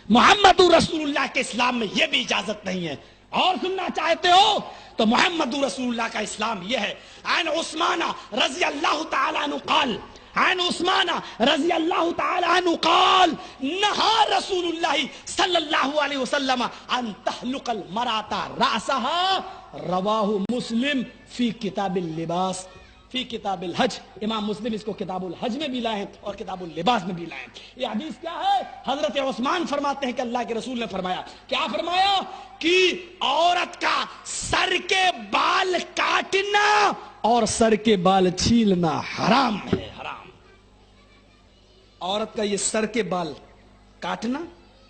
محمد رسول اللہ کے اسلام میں یہ بھی اجازت نہیں ہے۔ اور سننا چاہتے ہو تو محمد رسول اللہ کا اسلام یہ ہے۔ عن عثمان رضی اللہ تعالی عنہ قال، عن عثمان رضی اللہ تعالی عنہ قال نہا رسول اللہ صلی اللہ علیہ وسلم ان تحلق المرأة رأسها، رواہ مسلم فی کتاب اللباس، فی کتاب الحج۔ امام مسلم اس کو کتاب الحج میں بھی لائے ہیں اور کتاب اللباس میں بھی لائے ہیں۔ یہ حدیث کیا ہے؟ حضرت عثمان فرماتے ہیں کہ اللہ کے رسول نے فرمایا، کیا فرمایا؟ کہ عورت کا سر کے بال کاٹنا اور سر کے بال چھیلنا حرام ہے، حرام۔ عورت کا یہ سر کے بال کاٹنا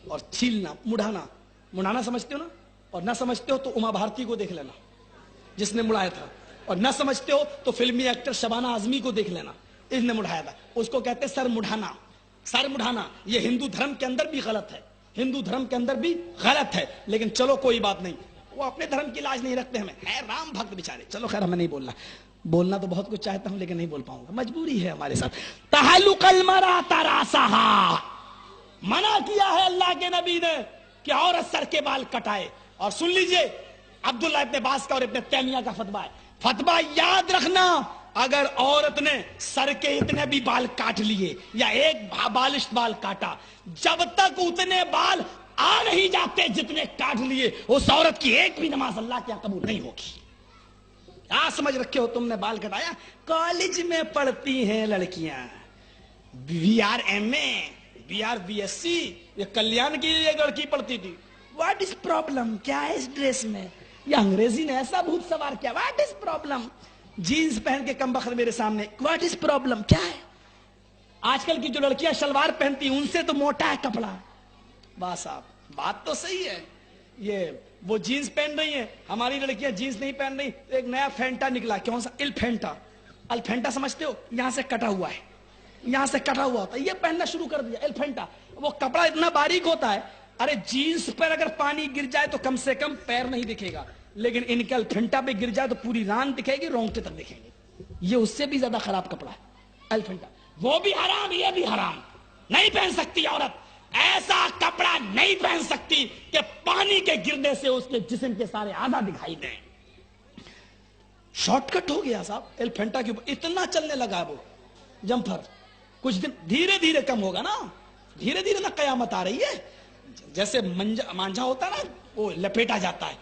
اور چھیلنا، مڑانا سمجھتے ہو نا؟ اور نہ سمجھتے ہو تو اما بھارتی کو دیکھ لینا جس نے مڑایا تھا، اور نہ سمجھتے ہو تو فلمی ایکٹر شبانہ اعظمی کو دیکھ لینا، اس نے مڑایا تھا۔ اس کو کہتے سر مڑھانا۔ سر مڑھانا یہ ہندو دھرم کے اندر بھی غلط ہے، ہندو دھرم کے اندر بھی غلط ہے، لیکن چلو کوئی بات نہیں، وہ اپنے دھرم کی لاج نہیں رکھتے ہمیں، ہے رام بھکت بیچارے. چلو خیر ہمیں نہیں بولنا تو بہت کچھ چاہتا ہوں لیکن نہیں بول پاؤں گا، مجبوری ہے ہمارے ساتھ. تحلق المرأۃ راسہا، منع کیا ہے اللہ کے نبی نے کہ عورت سر کے بال کٹائے. اور سن لیجئے عبداللہ ابن باز کا اور ابن تیمیہ کا فتویٰ ہے. فتویٰ یاد رکھنا، اگر عورت نے سر کے اتنے بھی بال کاٹ لیے یا ایک بالشت بال کاٹا، جب تک اتنے بال آ نہیں جاتے جتنے کاٹ لیے، اس عورت کی ایک بھی نماز اللہ کے یہاں قبول نہیں ہوگی. کیا سمجھ رکھے ہو تم نے بال کٹایا؟ کالج میں پڑھتی ہیں لڑکیاں، B R M A, B R B S C, یہ کلیان کی ایک لڑکی پڑھتی تھی. What is problem? کیا ہے اس ڈریس میں؟ یہ انگریزی نے ایسا بھوت سوار کیا. What is problem? جینز پہن کے کم بخت میرے سامنے، واٹ از پرابلم؟ کیا ہے؟ آج کل کی جو لڑکیاں شلوار پہنتی ان سے تو موٹا ہے کپڑا. بس آپ بات تو صحیح ہے، یہ وہ جینز پہن رہی ہیں، ہماری لڑکیاں جینز نہیں پہن رہی. ایک نیا فینٹا نکلا، کون سا؟ الفینٹا سمجھتے ہو؟ یہاں سے کٹا ہوا ہے، یہاں سے کٹا ہوا ہوتا ہے، یہ پہننا شروع کر دیا الفینٹا. وہ کپڑا اتنا باریک ہوتا ہے، ارے جینز پر اگر پانی گر جائے تو کم سے کم پیر نہیں دکھے گا، لیکن ان کے الفینٹا پہ گر جائے تو پوری ران دکھے گی، رونگٹے تک دکھیں گے. یہ اس سے بھی زیادہ خراب کپڑا ہے الفینٹا. وہ بھی حرام، یہ بھی حرام. نہیں پہن سکتی عورت ایسا کپڑا، نہیں پہن سکتی کہ پانی کے گرنے سے اس کے جسم کے سارے اعضاء دکھائی دیں. شارٹ کٹ ہو گیا صاحب الفینٹا کے اوپر، اتنا چلنے لگا وہ جمپر. کچھ دن دھیرے دھیرے کم ہوگا نا، دھیرے دھیرے نا قیامت آ رہی ہے. جیسے مانجھا ہوتا ہے نا، وہ لپیٹا جاتا ہے.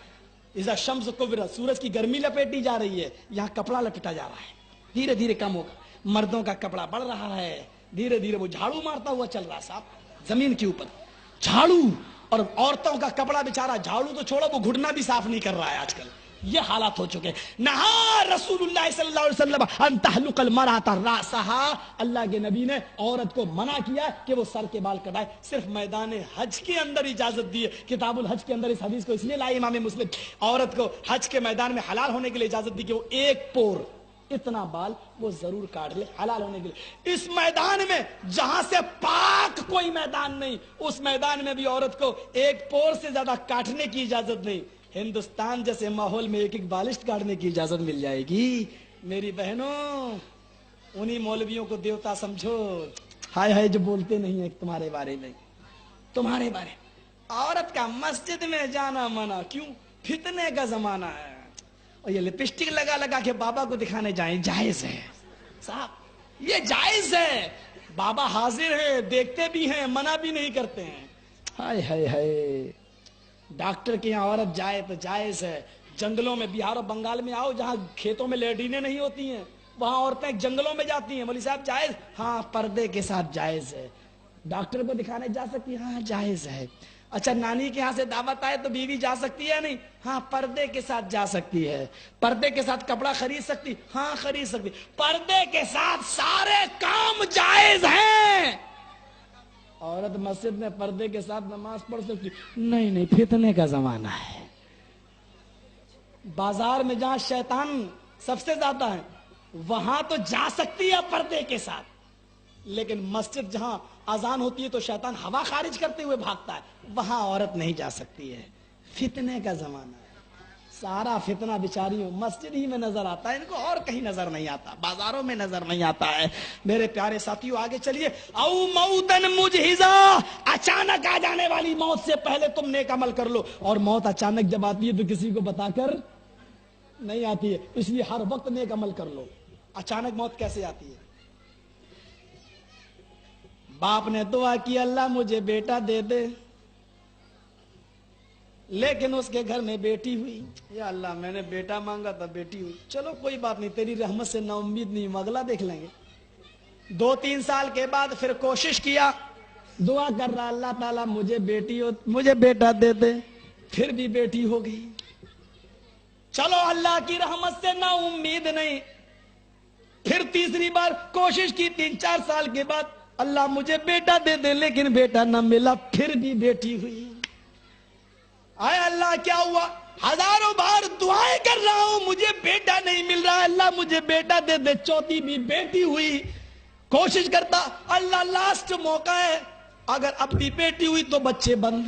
اذا شمس کورت، سورج کی گرمی لپیٹی جا رہی ہے، یہاں کپڑا لپیٹا جا رہا ہے. دھیرے دھیرے کم ہوگا. مردوں کا کپڑا بڑھ رہا ہے دھیرے دھیرے. وہ جھاڑو مارتا ہوا چل رہا ہے صاحب زمین کے اوپر، جھاڑو. اور عورتوں کا کپڑا بیچارہ جھاڑو تو چھوڑو، وہ گھٹنا بھی صاف نہیں کر رہا ہے آج کل. یہ حالات ہو چکے. نہا رسول اللہ صلی اللہ علیہ وسلم ان تحلق المرأۃ راسہا، اللہ کے نبی نے عورت کو منع کیا کہ وہ سر کے بال کٹائے. صرف میدان حج کے اندر اجازت دی ہے. کتاب الحج کے اندر اس حدیث کو اس لیے لائے امام مسلم، عورت کو حج کے میدان میں حلال ہونے کے لیے اجازت دی کہ وہ ایک پور اتنا بال وہ ضرور کاٹ لے حلال ہونے کے لیے. اس میدان میں جہاں سے پاک کوئی میدان نہیں، اس میدان میں بھی عورت کو ایک پور سے زیادہ کاٹنے کی اجازت نہیں. ہندوستان جیسے ماحول میں ایک ایک بالشت کاٹنے کی اجازت مل جائے گی. میری بہنوں، انہی مولویوں کو دیوتا سمجھو، ہائے ہائے جو بولتے نہیں ہیں تمہارے بارے میں. تمہارے بارے عورت کا مسجد میں جانا منع کیوں؟ فتنے کا زمانہ ہے. اور یہ لپسٹک لگا لگا کے بابا کو دکھانے جائیں، جائز ہے صاحب، یہ جائز ہے. بابا حاضر ہیں، دیکھتے بھی ہیں، منع بھی نہیں کرتے ہیں. ہائے ہائے ہائے، ڈاکٹر کے یہاں عورت جائے تو جائز ہے. جنگلوں میں بہار اور بنگال میں آؤ جہاں کھیتوں میں لیٹرینیں نہیں ہوتی ہیں، وہاں عورتیں جنگلوں میں جاتی ہیں. مولوی صاحب جائز؟ ہاں پردے کے ساتھ جائز ہے. ڈاکٹر کو دکھانے جا سکتی؟ ہاں جائز ہے. اچھا نانی کے یہاں سے دعوت آئے تو بیوی جا سکتی ہے نہیں؟ ہاں پردے کے ساتھ جا سکتی ہے. پردے کے ساتھ کپڑا خرید سکتی؟ ہاں خرید سکتی. پردے کے ساتھ سارے کام جائز ہیں. عورت مسجد میں پردے کے ساتھ نماز پڑھ سکتی؟ نہیں نہیں، فتنے کا زمانہ ہے. بازار میں جہاں شیطان سب سے زیادہ ہے وہاں تو جا سکتی ہے پردے کے ساتھ، لیکن مسجد جہاں اذان ہوتی ہے تو شیطان ہوا خارج کرتے ہوئے بھاگتا ہے، وہاں عورت نہیں جا سکتی ہے. فتنے کا زمانہ ہے. سارا فتنہ بیچاریوں مسجد ہی میں نظر آتا ہے، ان کو اور کہیں نظر نہیں آتا، بازاروں میں نظر نہیں آتا ہے. میرے پیارے ساتھیوں آگے چلیے. او موتن مجہزا، اچانک آ جانے والی موت سے پہلے تم نیک عمل کر لو. اور موت اچانک جب آتی ہے تو کسی کو بتا کر نہیں آتی ہے، اس لیے ہر وقت نیک عمل کر لو. اچانک موت کیسے آتی ہے؟ باپ نے دعا کی اللہ مجھے بیٹا دے دے، لیکن اس کے گھر میں بیٹی ہوئی. یا اللہ میں نے بیٹا مانگا تھا بیٹی ہوئی، چلو کوئی بات نہیں، تیری رحمت سے نا امید نہیں، اگلا دیکھ لیں گے. 2-3 سال کے بعد پھر کوشش کیا، دعا کر رہا اللہ تعالیٰ مجھے بیٹا دے دے، پھر بھی بیٹی ہو گئی. چلو اللہ کی رحمت سے نا امید نہیں، پھر تیسری بار کوشش کی 3-4 سال کے بعد، اللہ مجھے بیٹا دے دے، لیکن بیٹا نہ ملا، پھر بھی بیٹی ہوئی. آئے اللہ کیا ہوا؟ ہزاروں بار دعائیں کر رہا ہوں مجھے بیٹا نہیں مل رہا، اللہ مجھے بیٹا دے دے. چوتھی بھی بیٹی ہوئی. کوشش کرتا اللہ لاسٹ موقع ہے، اگر اب بھی بیٹی ہوئی تو بچے بند.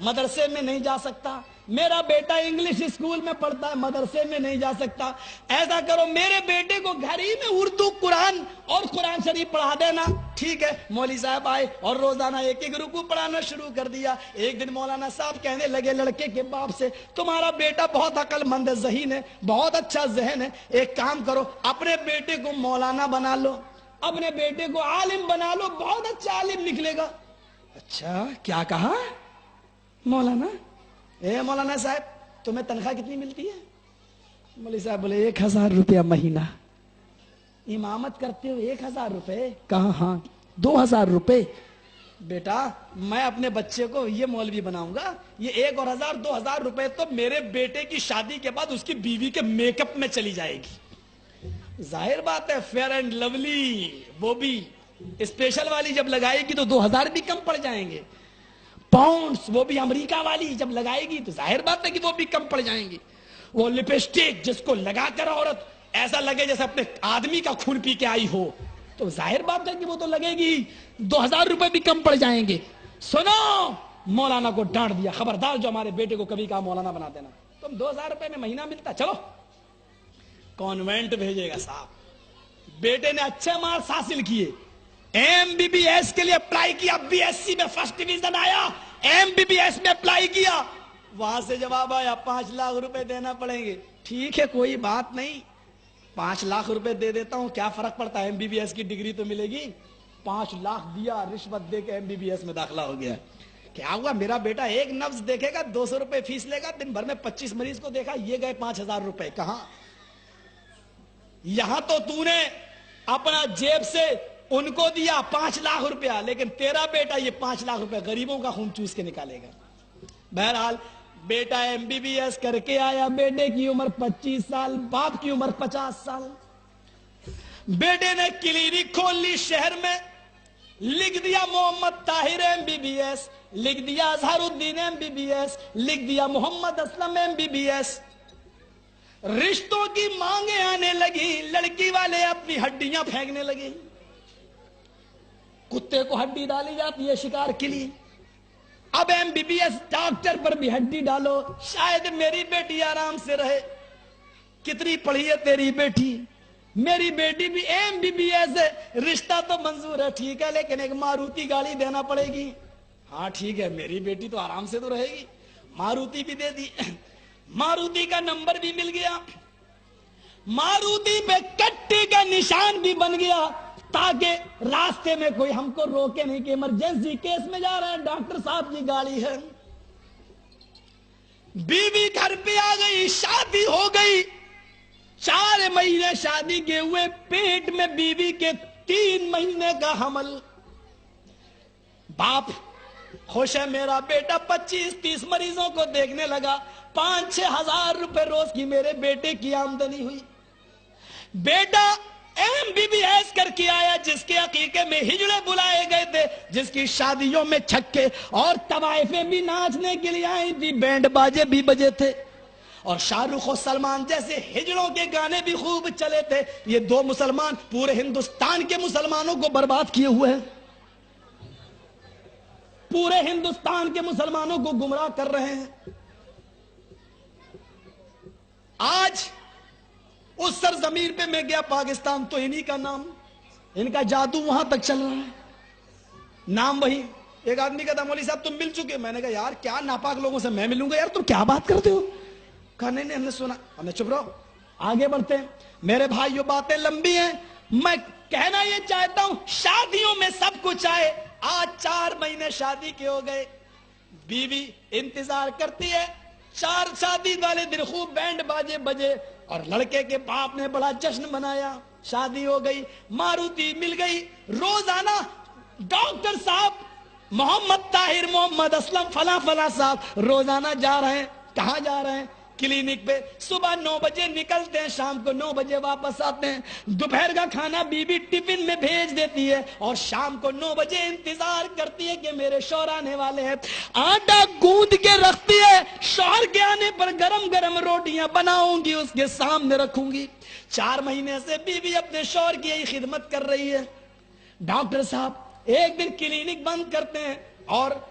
مدرسے میں نہیں جا سکتا، میرا بیٹا انگلش اسکول میں پڑھتا ہے، مدرسے میں نہیں جا سکتا، ایسا کرو میرے بیٹے کو گھر ہی میں اردو قرآن اور قرآن شریف پڑھا دینا۔ ٹھیک ہے، مولوی صاحب آئے اور روزانہ ایک ایک رکوع پڑھانا شروع کر دیا۔ ایک دن مولانا صاحب کہنے لگے لڑکے کے باپ سے، تمہارا بیٹا بہت عقل مند ہے، ذہین ہے، بہت اچھا ذہن ہے، ایک کام کرو اپنے بیٹے کو مولانا بنا لو، اپنے بیٹے کو عالم بنا لو، بہت اچھا عالم نکلے گا۔ اچھا کیا کہا مولانا؟ اے مولانا صاحب تمہیں تنخواہ کتنی ملتی ہے؟ مولوی صاحب بولے 1000 روپیہ مہینہ۔ امامت کرتے ہو 1000 روپے؟ کہا ہاں۔ 2000 روپے؟ بیٹا میں اپنے بچے کو یہ مولوی بناؤں گا، یہ 1 اور 1000 2000 روپے تو میرے بیٹے کی شادی کے بعد اس کی بیوی کے میک اپ میں چلی جائے گی۔ ظاہر بات ہے فیئر اینڈ لولی وہ بھی اسپیشل والی جب لگائے گی تو 2000 بھی کم پڑ جائیں گے، پاؤنڈز وہ بھی امریکہ والی جب لگائے گی تو ظاہر بات ہے کہ وہ بھی کم پڑ جائیں گی۔ وہ لپسٹک جس کو لگا کر عورت ایسا لگے جیسے اپنے آدمی کا خون پی کے آئی ہو تو ظاہر بات ہے کہ وہ تو لگے گی، 2000 روپے بھی کم پڑ جائیں گے۔ سنو، مولانا کو ڈانٹ دیا، خبردار جو ہمارے بیٹے کو کبھی کہا مولانا بنا دینا، تم 2000 روپے میں مہینہ ملتا، چلو کانوینٹ بھیجے گا صاحب۔ بیٹے نے اچھے مارکس حاصل کیے، MBBS کے لیے اپلائی کیا، BSc میں فرسٹ ڈویژن آیا، MBBS میں اپلائی کیا، وہاں سے جواب آیا 5 لاکھ روپے دینا پڑیں گے۔ ٹھیک ہے کوئی بات نہیں، 5 لاکھ روپے دے دیتا ہوں، کیا فرق پڑتا ہے، MBBS کی ڈگری تو ملے گی۔ 5 لاکھ دیا، رشوت دے کے MBBS میں داخلہ ہو گیا۔ کیا ہوا، میرا بیٹا ایک نبض دیکھے گا 200 روپے فیس لے گا، دن بھر میں 25 مریض کو دیکھا، یہ گئے 5000 روپے۔ کہاں؟ یہاں تو تو نے اپنا جیب سے ان کو دیا 5 لاکھ روپیہ، لیکن تیرا بیٹا یہ 5 لاکھ روپے غریبوں کا خون چوس کے نکالے گا۔ بہرحال بیٹا MBBS کر کے آیا، بیٹے کی عمر 25 سال، باپ کی عمر 50 سال۔ بیٹے نے کلینک کھول لی شہر میں، لکھ دیا محمد طاہر MBBS، لکھ دیا اظہر الدین MBBS، لکھ دیا محمد اسلم MBBS۔ رشتوں کی مانگیں آنے لگی، لڑکی والے اپنی ہڈیاں پھینکنے لگے۔ کتے کو ہڈی ڈالی جاتی ہے شکار کے لیے، اب MBBS ڈاکٹر پر بھی ہڈی ڈالو، شاید میری بیٹی آرام سے رہے۔ کتنی پڑھی ہے تیری بیٹی؟ میری بیٹی بھی MBBS ہے، رشتہ تو منظور ہے، ٹھیک ہے، لیکن ایک ماروتی گاڑی دینا پڑے گی۔ ہاں ٹھیک ہے، میری بیٹی تو آرام سے تو رہے گی، ماروتی بھی دے دی۔ ماروتی کا نمبر بھی مل گیا، ماروتی پہ کٹی کا نشان بھی بن گیا تاکہ راستے میں کوئی ہم کو روکے نہیں کہ ایمرجنسی کیس میں جا رہا ہے، ڈاکٹر صاحب کی گاڑی ہے۔ بیوی گھر پہ آ گئی، شادی ہو گئی، 4 مہینے شادی کے ہوئے، پیٹ میں بیوی کے 3 مہینے کا حمل۔ باپ خوش ہے، میرا بیٹا 25-30 مریضوں کو دیکھنے لگا، 5-6 ہزار روپے روز کی میرے بیٹے کی آمدنی ہوئی۔ بیٹا MBBS کر کے آیا، جس کے عقیقے میں ہجڑے بلائے گئے تھے، جس کی شادیوں میں چھکے اور طوائفیں بھی ناچنے کے لیے آئی تھی، بینڈ باجے بھی بجے تھے، اور شاہ رخ و سلمان جیسے ہجڑوں کے گانے بھی خوب چلے تھے۔ یہ 2 مسلمان پورے ہندوستان کے مسلمانوں کو برباد کیے ہوئے ہیں، پورے ہندوستان کے مسلمانوں کو گمراہ کر رہے ہیں۔ آج اس سرزمین پہ میں گیا پاکستان تو انہی کا نام، ان کا جادو وہاں تک چل رہا ہے، نام وہی۔ ایک آدمی کہتا مولوی صاحب تم مل چکے؟ میں نے کہا یار کیا ناپاک لوگوں سے میں ملوں گا، یار تم کیا بات کرتے ہو؟ کہا نہیں ہم نے سنا، ہم نے چپ رہو، آگے بڑھتے ہیں۔ میرے بھائیوں باتیں لمبی ہیں، میں کہنا یہ چاہتا ہوں شادیوں میں سب کچھ آئے۔ آج 4 مہینے شادی کے ہو گئے، بیوی انتظار کرتی ہے، 4 شادی والے دن خوب بینڈ باجے بجے اور لڑکے کے باپ نے بڑا جشن منایا، شادی ہو گئی، ماروتی مل گئی۔ روزانہ ڈاکٹر صاحب محمد طاہر، محمد اسلم، فلاں فلاں صاحب روزانہ جا رہے ہیں۔ کہاں جا رہے ہیں؟ کلینک پہ۔ صبح 9 بجے نکلتے ہیں، شام کو 9 بجے واپس آتے ہیں۔ دوپہر کا کھانا بیوی ٹفن میں بھیج دیتی ہے اور شام کو 9 بجے انتظار کرتی ہے کہ میرے شوہر آنے والے ہیں، آٹا گوندھ کے رکھتی ہے، شوہر کے آنے پر گرم گرم روٹیاں بناؤں گی، اس کے سامنے رکھوں گی۔ 4 مہینے سے بیوی اپنے شوہر کی یہی خدمت کر رہی ہے۔ ڈاکٹر صاحب ایک دن کلینک بند کرتے ہیں اور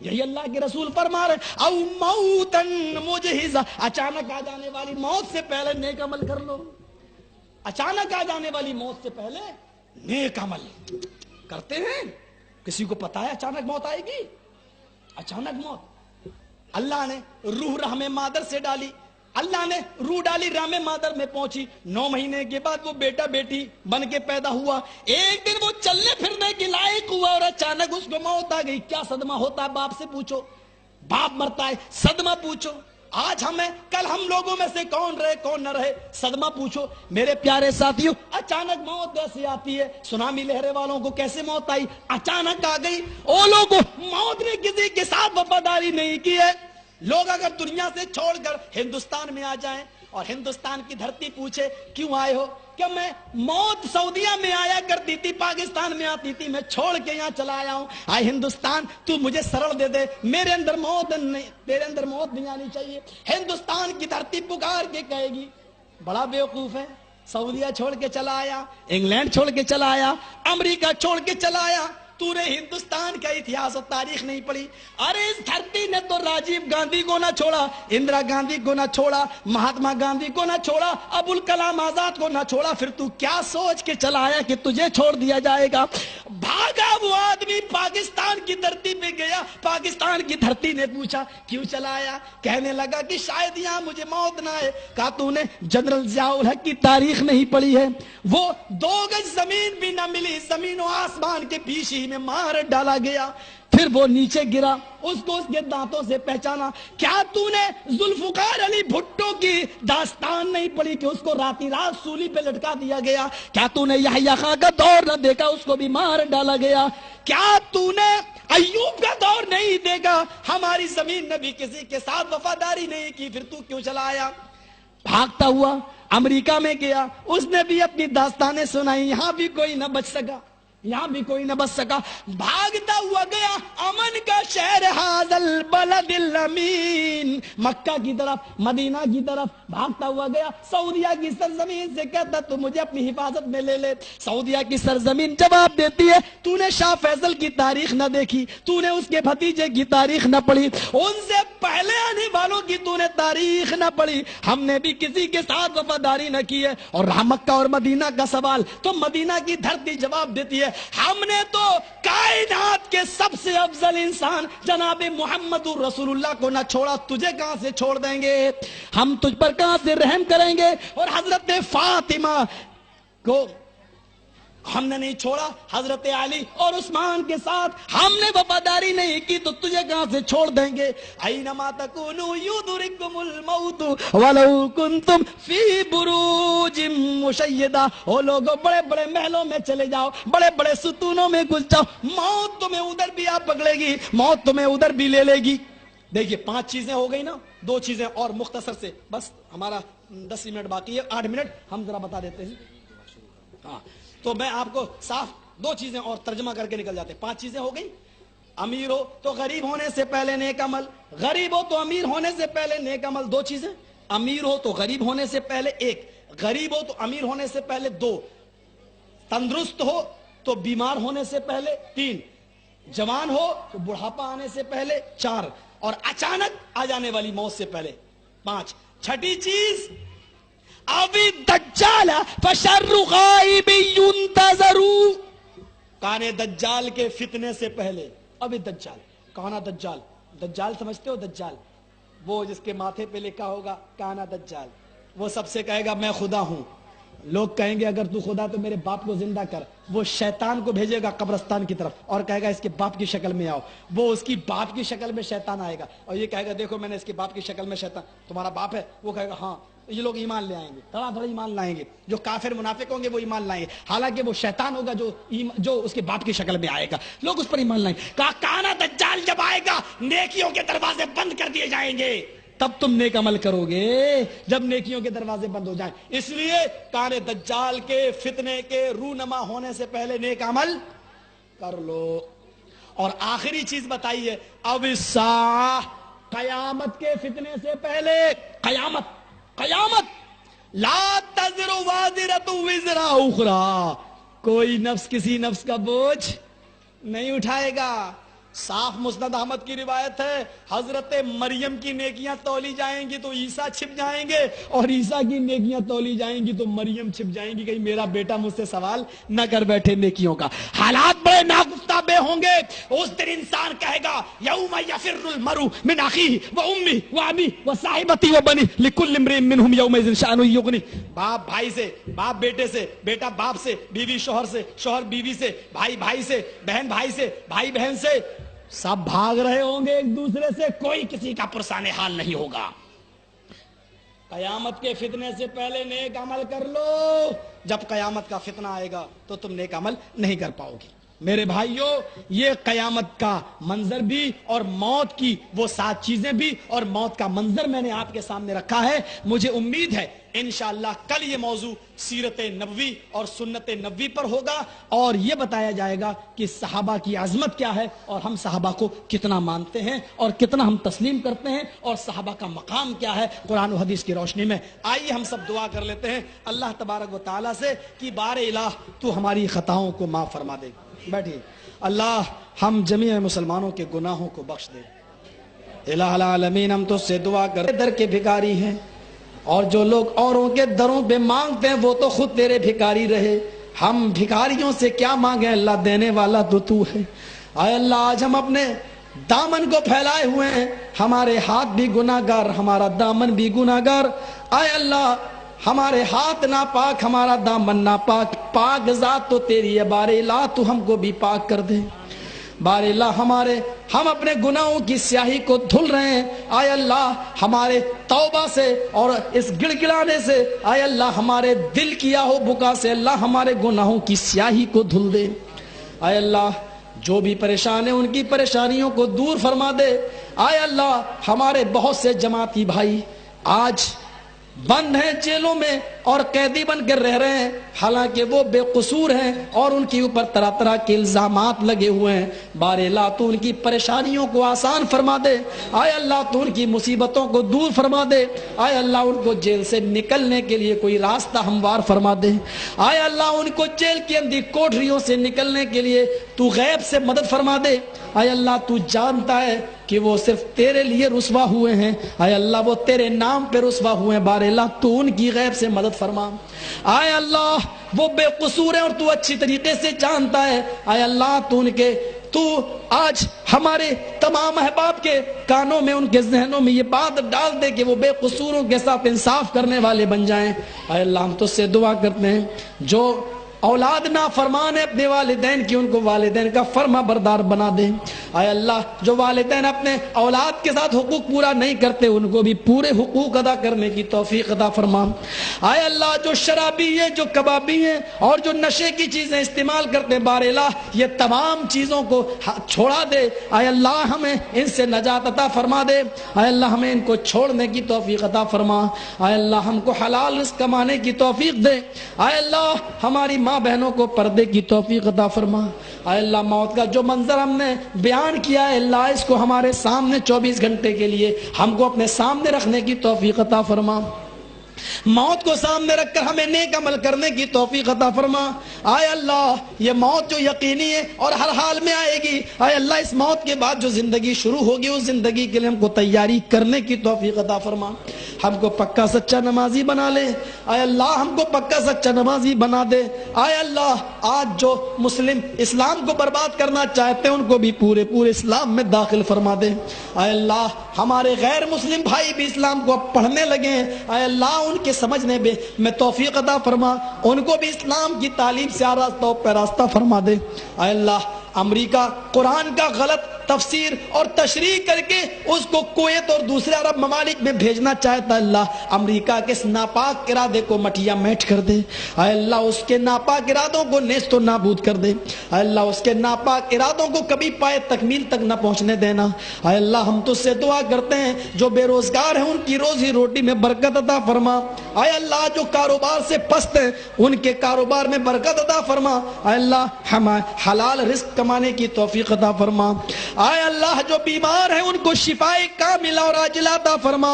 یہی اللہ کے رسول فرما رہے او موتن مجہزہ، اچانک آ جانے والی موت سے پہلے نیک عمل کر لو، اچانک آ جانے والی موت سے پہلے نیک عمل کرتے ہیں۔ کسی کو پتا ہے اچانک موت آئے گی؟ اچانک موت، اللہ نے روح رحم مادر سے ڈالی، اللہ نے روح ڈالی رحم مادر میں پہنچی، 9 مہینے کے بعد وہ بیٹا بیٹی بن کے پیدا ہوا، ایک دن وہ چلنے پھرنے کے لائق ہوا اور اچانک اس کو موت آ گئی۔ کیا صدمہ ہوتا ہے؟ باپ سے پوچھو، باپ مرتا ہے صدمہ پوچھو۔ آج ہمیں، کل ہم لوگوں میں سے کون رہے کون نہ رہے، صدمہ پوچھو۔ میرے پیارے ساتھیوں، اچانک موت کیسے آتی ہے؟ سونامی لہریں والوں کو کیسے موت آئی؟ اچانک آ گئی۔ او لوگوں، موت نے کسی کے ساتھ وفاداری نہیں کی ہے۔ لوگ اگر دنیا سے چھوڑ کر ہندوستان میں آ جائیں اور ہندوستان کی دھرتی پوچھے کیوں آئے ہو، کہ میں موت سعودیہ میں آیا کرتی تھی، پاکستان میں آتی تھی، میں چھوڑ کے یہاں چلا آیا ہوں، آئے ہندوستان تو مجھے سرل دے دے، میرے اندر موت نہیں، تیرے اندر موت نہیں آنی چاہیے۔ ہندوستان کی دھرتی پکار کے کہے گی بڑا بیوقوف ہے، سعودیہ چھوڑ کے چلا آیا، انگلینڈ چھوڑ کے چلا آیا، امریکہ چھوڑ کے چلا آیا، تو نے ہندوستان کا اتہاس و تاریخ نہیں پڑھی۔ ارے اس دھرتی نے تو راجیو گاندھی کو نہ چھوڑا، اندرا گاندھی کو نہ چھوڑا، مہاتما گاندھی کو نہ چھوڑا، ابوالکلام آزاد کو نہ چھوڑا، پھر تو کیا سوچ کے چلا آیا کہ تجھے چھوڑ دیا جائے گا؟ بھاگا وہ آدمی پاکستان کی دھرتی پہ گیا، پاکستان کی دھرتی نے پوچھا کیوں چلا آیا؟ کہنے لگا کہ شاید یہاں مجھے موت نہ آئے۔ کہا تو نے جنرل ضیاء الحق کی تاریخ نہیں پڑھی ہے؟ وہ 2 گز زمین بھی نہ ملی، زمین و آسمان کے بیچ ہی میں مار ڈالا گیا، پھر وہ نیچے گرا، اس کو اس کے دانتوں سے پہچانا۔ کیا تو نے ذوالفقار علی بھٹو کی داستان نہیں پڑھی کہ اس کو راتی رات سولی پہ لٹکا دیا گیا؟ کیا تو نے یحییٰ خان کا دور نہ دیکھا، اس کو بھی مار ڈالا گیا؟ کیا تو نے ایوب کا دور نہیں دیکھا؟ ہماری زمین نے بھی کسی کے ساتھ وفاداری نہیں کی، پھر تو کیوں چلا آیا؟ بھاگتا ہوا امریکہ میں گیا، اس نے بھی اپنی داستانیں سنائی، یہاں بھی کوئی نہ بچ سکا، یہاں بھی کوئی نہ بچ سکا۔ بھاگتا ہوا گیا امن کا شہر حاضل بلد الامین، مکہ کی طرف، مدینہ کی طرف بھاگتا ہوا گیا، سعودیہ کی سرزمین سے کہتا تو مجھے اپنی حفاظت میں لے لے۔ سعودیہ کی سرزمین جواب دیتی ہے تو نے شاہ فیصل کی تاریخ نہ دیکھی، تو نے اس کے بھتیجے کی تاریخ نہ پڑھی، ان سے پہلے آنے والوں کی تو نے تاریخ نہ پڑھی، ہم نے بھی کسی کے ساتھ وفاداری نہ کی ہے۔ اور رہا مکہ اور مدینہ کا سوال تو مدینہ کی دھرتی جواب دیتی ہے ہم نے تو کائنات کے سب سے افضل انسان جناب محمد رسول اللہ کو نہ چھوڑا، تجھے کہاں سے چھوڑ دیں گے؟ ہم تجھ پر کہاں سے رحم کریں گے؟ اور حضرت فاطمہ کو ہم نے نہیں چھوڑا، حضرت علی اور عثمان کے ساتھ ہم نے وفاداری نہیں کی تو تجھے کہاں سے چھوڑ دیں گے؟ اینما تکونوا یدرککم الموت ولو کنتم فی بروج مشیدہ، او لوگوں بڑے بڑے محلوں میں چلے جاؤ، بڑے بڑے ستونوں میں گھس جاؤ، موت تمہیں ادھر بھی آ پکڑے گی، موت تمہیں ادھر بھی لے لے گی۔ دیکھیے 5 چیزیں ہو گئی نا، 2 چیزیں اور مختصر سے، بس ہمارا 10 منٹ باقی ہے، 8 منٹ ہم ذرا بتا دیتے ہیں۔ ہاں تو میں آپ کو صاف 2 چیزیں اور ترجمہ کر کے نکل جاتے ہیں۔ 5 چیزیں ہو گئی، امیر ہو تو غریب ہونے سے پہلے نیک عمل، غریب ہو تو امیر ہونے سے پہلے نیک عمل، 2 چیزیں، امیر ہو تو غریب ہونے سے پہلے 1، غریب ہو تو امیر ہونے سے پہلے 2، تندرست ہو تو بیمار ہونے سے پہلے 3، جوان ہو تو بڑھاپا آنے سے پہلے 4، اور اچانک آ جانے والی موت سے پہلے 5۔ چھٹی چیز ابھی دجال فشر غائب ينتظر، کانے دجال کے فتنے سے پہلے ابھی دجال، کانا دجال، دجال سمجھتے ہو؟ دجال وہ جس کے ماتھے پہ لکھا ہوگا کانا دجال، وہ سب سے کہے گا میں خدا ہوں، لوگ کہیں گے اگر تو خدا تو میرے باپ کو زندہ کر، وہ شیطان کو بھیجے گا قبرستان کی طرف اور کہے گا اس کے باپ کی شکل میں آؤ، وہ اس کی باپ کی شکل میں شیطان آئے گا اور یہ کہے گا دیکھو میں نے اس کے باپ کی شکل میں شیطان، تمہارا باپ ہے؟ وہ کہے گا ہاں، یہ لوگ ایمان لے آئیں گے، تھوڑا تھوڑا ایمان لائیں گے، جو کافر منافق ہوں گے وہ ایمان لائیں گے، حالانکہ وہ شیطان ہوگا جو اس کے باپ کی شکل میں آئے گا، لوگ اس پر ایمان لائیں گے۔ کہا کانا دجال جب آئے گا نیکیوں کے دروازے بند کر دیے جائیں گے، تب تم نیک عمل کرو گے جب نیکیوں کے دروازے بند ہو جائیں، اس لیے کانے دجال کے فتنے کے رونما ہونے سے پہلے نیک عمل کر لو۔ اور آخری چیز بتائیے اب الساعہ، قیامت کے فتنے سے پہلے، قیامت لا تزر وازرۃ وزر اخری، کوئی نفس کسی نفس کا بوجھ نہیں اٹھائے گا، صاف مسند احمد کی روایت ہے، حضرت مریم کی نیکیاں تولی جائیں گی تو عیسیٰ چھپ جائیں گے، اور عیسیٰ کی نیکیاں تولی جائیں گی تو مریم چھپ جائیں گی، کہیں میرا بیٹا مجھ سے سوال نہ کر بیٹھے نیکیوں کا۔ حالات بڑے ناگفتابے ہوں گے، اس دن انسان کہے گا یوم یفر المرء من اخیہ وامہ وابیہ وصاحبتہ وبنیہ لکل امرئ منہم یومئذ شأن یغنیہ۔ باپ بھائی سے، باپ بیٹے سے، بیٹا باپ سے، بیوی شوہر سے، شوہر بیوی سے، بھائی بھائی سے، بہن بھائی سے، بھائی بہن سے، سب بھاگ رہے ہوں گے ایک دوسرے سے، کوئی کسی کا پرسان حال نہیں ہوگا۔ قیامت کے فتنے سے پہلے نیک عمل کر لو، جب قیامت کا فتنہ آئے گا تو تم نیک عمل نہیں کر پاؤ گے۔ میرے بھائیوں، یہ قیامت کا منظر بھی اور موت کی وہ 7 چیزیں بھی اور موت کا منظر میں نے آپ کے سامنے رکھا ہے۔ مجھے امید ہے انشاءاللہ کل یہ موضوع سیرت نبوی اور سنت نبوی پر ہوگا، اور یہ بتایا جائے گا کہ صحابہ کی عظمت کیا ہے اور ہم صحابہ کو کتنا مانتے ہیں اور کتنا ہم تسلیم کرتے ہیں، اور صحابہ کا مقام کیا ہے قرآن و حدیث کی روشنی میں۔ آئیے ہم سب دعا کر لیتے ہیں اللہ تبارک و تعالیٰ سے کہ بار الہ تو ہماری خطاؤں کو معاف فرما دے۔ بیٹھیے۔ اللہ ہم جمیع مسلمانوں کے گناہوں کو بخش دے۔ الہ العالمین، ہم تو سے دعا کر در کے بھکاری ہیں، اور جو لوگ اوروں کے دروں پہ مانگتے ہیں وہ تو خود تیرے بھکاری رہے، ہم بھکاریوں سے کیا مانگیں، اللہ دینے والا تو ہے۔ اے اللہ آج ہم اپنے دامن کو پھیلائے ہوئے ہیں، ہمارے ہاتھ بھی گناہگار، ہمارا دامن بھی گناہگار۔ اے اللہ ہمارے ہاتھ ناپاک، ہمارا دامن ناپاک، پاک ذات تو تیری ہے، بار الہ تو ہم کو بھی پاک کر دے۔ بار اللہ ہم اپنے گناہوں کی سیاہی کو دھل رہے ہیں، اے اللہ ہمارے توبہ سے اور اس گڑ گڑانے سے، اے اللہ ہمارے دل کیا ہو بکا سے اللہ ہمارے گناہوں کی سیاہی کو دھل دے۔ اے اللہ جو بھی پریشان ہیں ان کی پریشانیوں کو دور فرما دے۔ اے اللہ ہمارے بہت سے جماعتی بھائی آج بند ہیں جیلوں میں اور قیدی بن کر رہ رہے ہیں، حالانکہ وہ بے قصور ہیں اور ان کے اوپر طرح طرح کے الزامات لگے ہوئے ہیں۔ بار اللہ تو ان کی پریشانیوں کو آسان فرما دے، اے اللہ تو ان کی مصیبتوں کو دور فرما دے، اے اللہ ان کو جیل سے نکلنے کے لیے کوئی راستہ ہموار فرما دے، اے اللہ ان کو جیل کی اندھی کوٹریوں سے نکلنے کے لیے تو غیب سے مدد فرما دے۔ اے اللہ تو جانتا ہے کہ وہ صرف تیرے لیے رسوا ہوئے ہیں، اے اللہ وہ تیرے نام پہ رسوا ہوئے ہیں، بار اللہ تو ان کی غیب سے مدد فرما۔ اے اللہ وہ بے قصور ہیں اور تو اچھی طریقے سے جانتا ہے، اے اللہ تو آج ہمارے تمام احباب کے کانوں میں، ان کے ذہنوں میں یہ بات ڈال دے کہ وہ بے قصوروں کے ساتھ انصاف کرنے والے بن جائیں۔ اے اللہ ہم تجھ سے دعا کرتے ہیں جو اولاد نافرمان ہے اپنے والدین کی، ان کو والدین کا فرما بردار بنا دے۔ اے اللہ جو والدین اپنے اولاد کے ساتھ حقوق پورا نہیں کرتے ان کو بھی پورے حقوق ادا کرنے کی توفیق عطا فرما۔ اے اللہ جو شرابی ہیں، جو کبابی ہیں اور جو نشے کی چیزیں استعمال کرتے ہیں، بار الہ یہ تمام چیزوں کو چھوڑا دے۔ اے اللہ ہمیں ان سے نجات عطا فرما دے، اے اللہ ہمیں ان کو چھوڑنے کی توفیق عطا فرما۔ اے اللہ ہم کو حلال رزق کمانے کی توفیق دے۔ اے اللہ ہماری ماں بہنوں کو پردے کی توفیق عطا فرما۔ اے اللہ موت کا جو منظر ہم نے بیان کیا ہے اللہ اس کو ہمارے سامنے 24 گھنٹے کے لیے ہم کو اپنے سامنے رکھنے کی توفیق عطا فرما۔ موت کو سامنے رکھ کر ہمیں نیک عمل کرنے کی توفیق عطا فرما۔ اے اللہ یہ موت جو یقینی ہے اور ہر حال میں آئے گی، اے اللہ اس موت کے بعد جو زندگی شروع ہوگی اس زندگی کے لیے ہم کو تیاری کرنے کی توفیق عطا فرما۔ ہم کو پکا سچا نمازی بنا لے، اے اللہ ہم کو پکا سچا نمازی بنا دے۔ اے اللہ آج جو مسلم اسلام کو برباد کرنا چاہتے ہیں ان کو بھی پورے اسلام میں داخل فرما دے۔ اے اللہ ہمارے غیر مسلم بھائی بھی اسلام کو اب پڑھنے لگے ہیں، اے اللہ ان کے سمجھنے میں توفیق عطا فرما، ان کو بھی اسلام کی تعلیم سے آراستہ پہ راستہ فرما دے۔ اے اللہ امریکہ قرآن کا غلط تفسیر اور تشریح کر کے اس کو کویت اور دوسرے عرب ممالک میں بھیجنا چاہتا ہے، اللہ امریکہ کے اس ناپاک ارادے کو مٹیا میٹ کر دے۔ اے اللہ اس کے ناپاک ارادوں کو نیست و نابود کر دے۔ اے اللہ اس کے ناپاک ارادوں کو کبھی پائے تکمیل تک نہ پہنچنے دینا۔ اے اللہ ہم تجھ سے دعا کرتے ہیں جو بے روزگار ہیں ان کی روزی روٹی میں برکت عطا فرما۔ اے اللہ جو کاروبار سے پست ہیں ان کے کاروبار میں برکت عطا فرما۔ اے اللہ ہمیں حلال رزق کمانے کی توفیق عطا فرما۔ آئے اللہ جو بیمار ہیں ان کو شفائے کاملہ اور عاجلہ عطا فرما.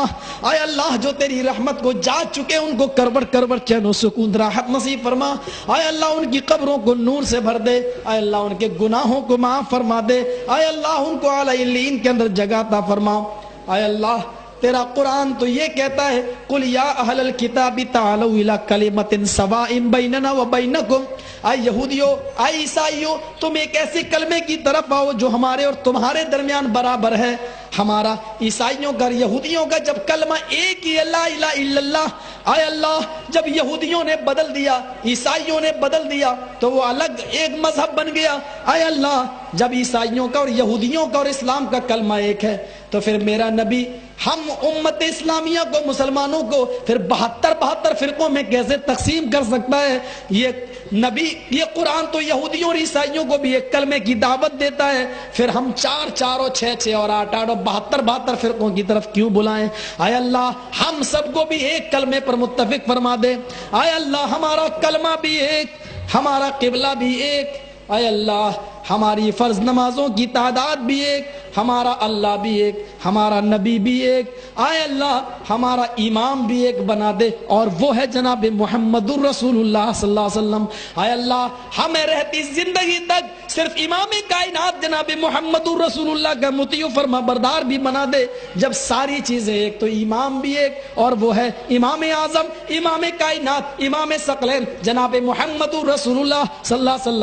آئے اللہ جو تیری رحمت کو جاگ چکے ان کو کروٹ کروٹ چین و سکون راحت نصیب فرما. آئے اللہ ان کی قبروں کو نور سے بھر دے. آئے اللہ ان کے گناہوں کو معاف فرما دے. آئے اللہ ان کو اعلی علیین کے اندر جگہ عطا فرما. آئے اللہ تیرا قرآن تو یہ کہتا ہے قل یا اہل الکتاب تعالوا الی کلمۃ سواء بیننا وبینکم. اے یہودیو اے عیسائیو تم ایک ایسے کلمے کی طرف آؤ جو ہمارے اور تمہارے درمیان برابر ہے. ہمارا عیسائیوں کا یہودیوں کا جب کلمہ ایک ہی لا الہ الا اللہ. اے اللہ جب یہودیوں نے بدل دیا عیسائیوں نے بدل دیا تو وہ الگ ایک مذہب بن گیا. اے اللہ جب عیسائیوں کا اور یہودیوں کا اور اسلام کا کلمہ ایک ہے تو پھر میرا نبی ہم امت اسلامیہ کو مسلمانوں کو پھر 72 فرقوں میں کیسے تقسیم کر سکتا ہے؟ یہ نبی یہ قرآن تو یہودیوں اور عیسائیوں کو بھی ایک کلمے کی دعوت دیتا ہے. پھر ہم 4 اور 6 اور 8 اور 72 فرقوں کی طرف کیوں بلائیں؟ اے اللہ ہم سب کو بھی ایک کلمے پر متفق فرما دے. اے اللہ ہمارا کلمہ بھی ایک ہمارا قبلہ بھی ایک. اے اللہ ہماری فرض نمازوں کی تعداد بھی ایک ہمارا اللہ بھی ایک ہمارا نبی بھی ایک. اے اللہ ہمارا امام بھی ایک بنا دے اور وہ ہے جناب محمد الرسول اللہ صلی اللہ علیہ وسلم. اے اللہ ہمیں رہتی زندگی تک صرف امام کائنات جناب محمد الرسول اللہ کا مطیع و فرما بردار بھی بنا دے. جب ساری چیزیں ایک تو امام بھی ایک اور وہ ہے امام اعظم امام کائنات امام ثقلین جناب محمد الرسول اللہ صلی اللہ علیہ وسلم.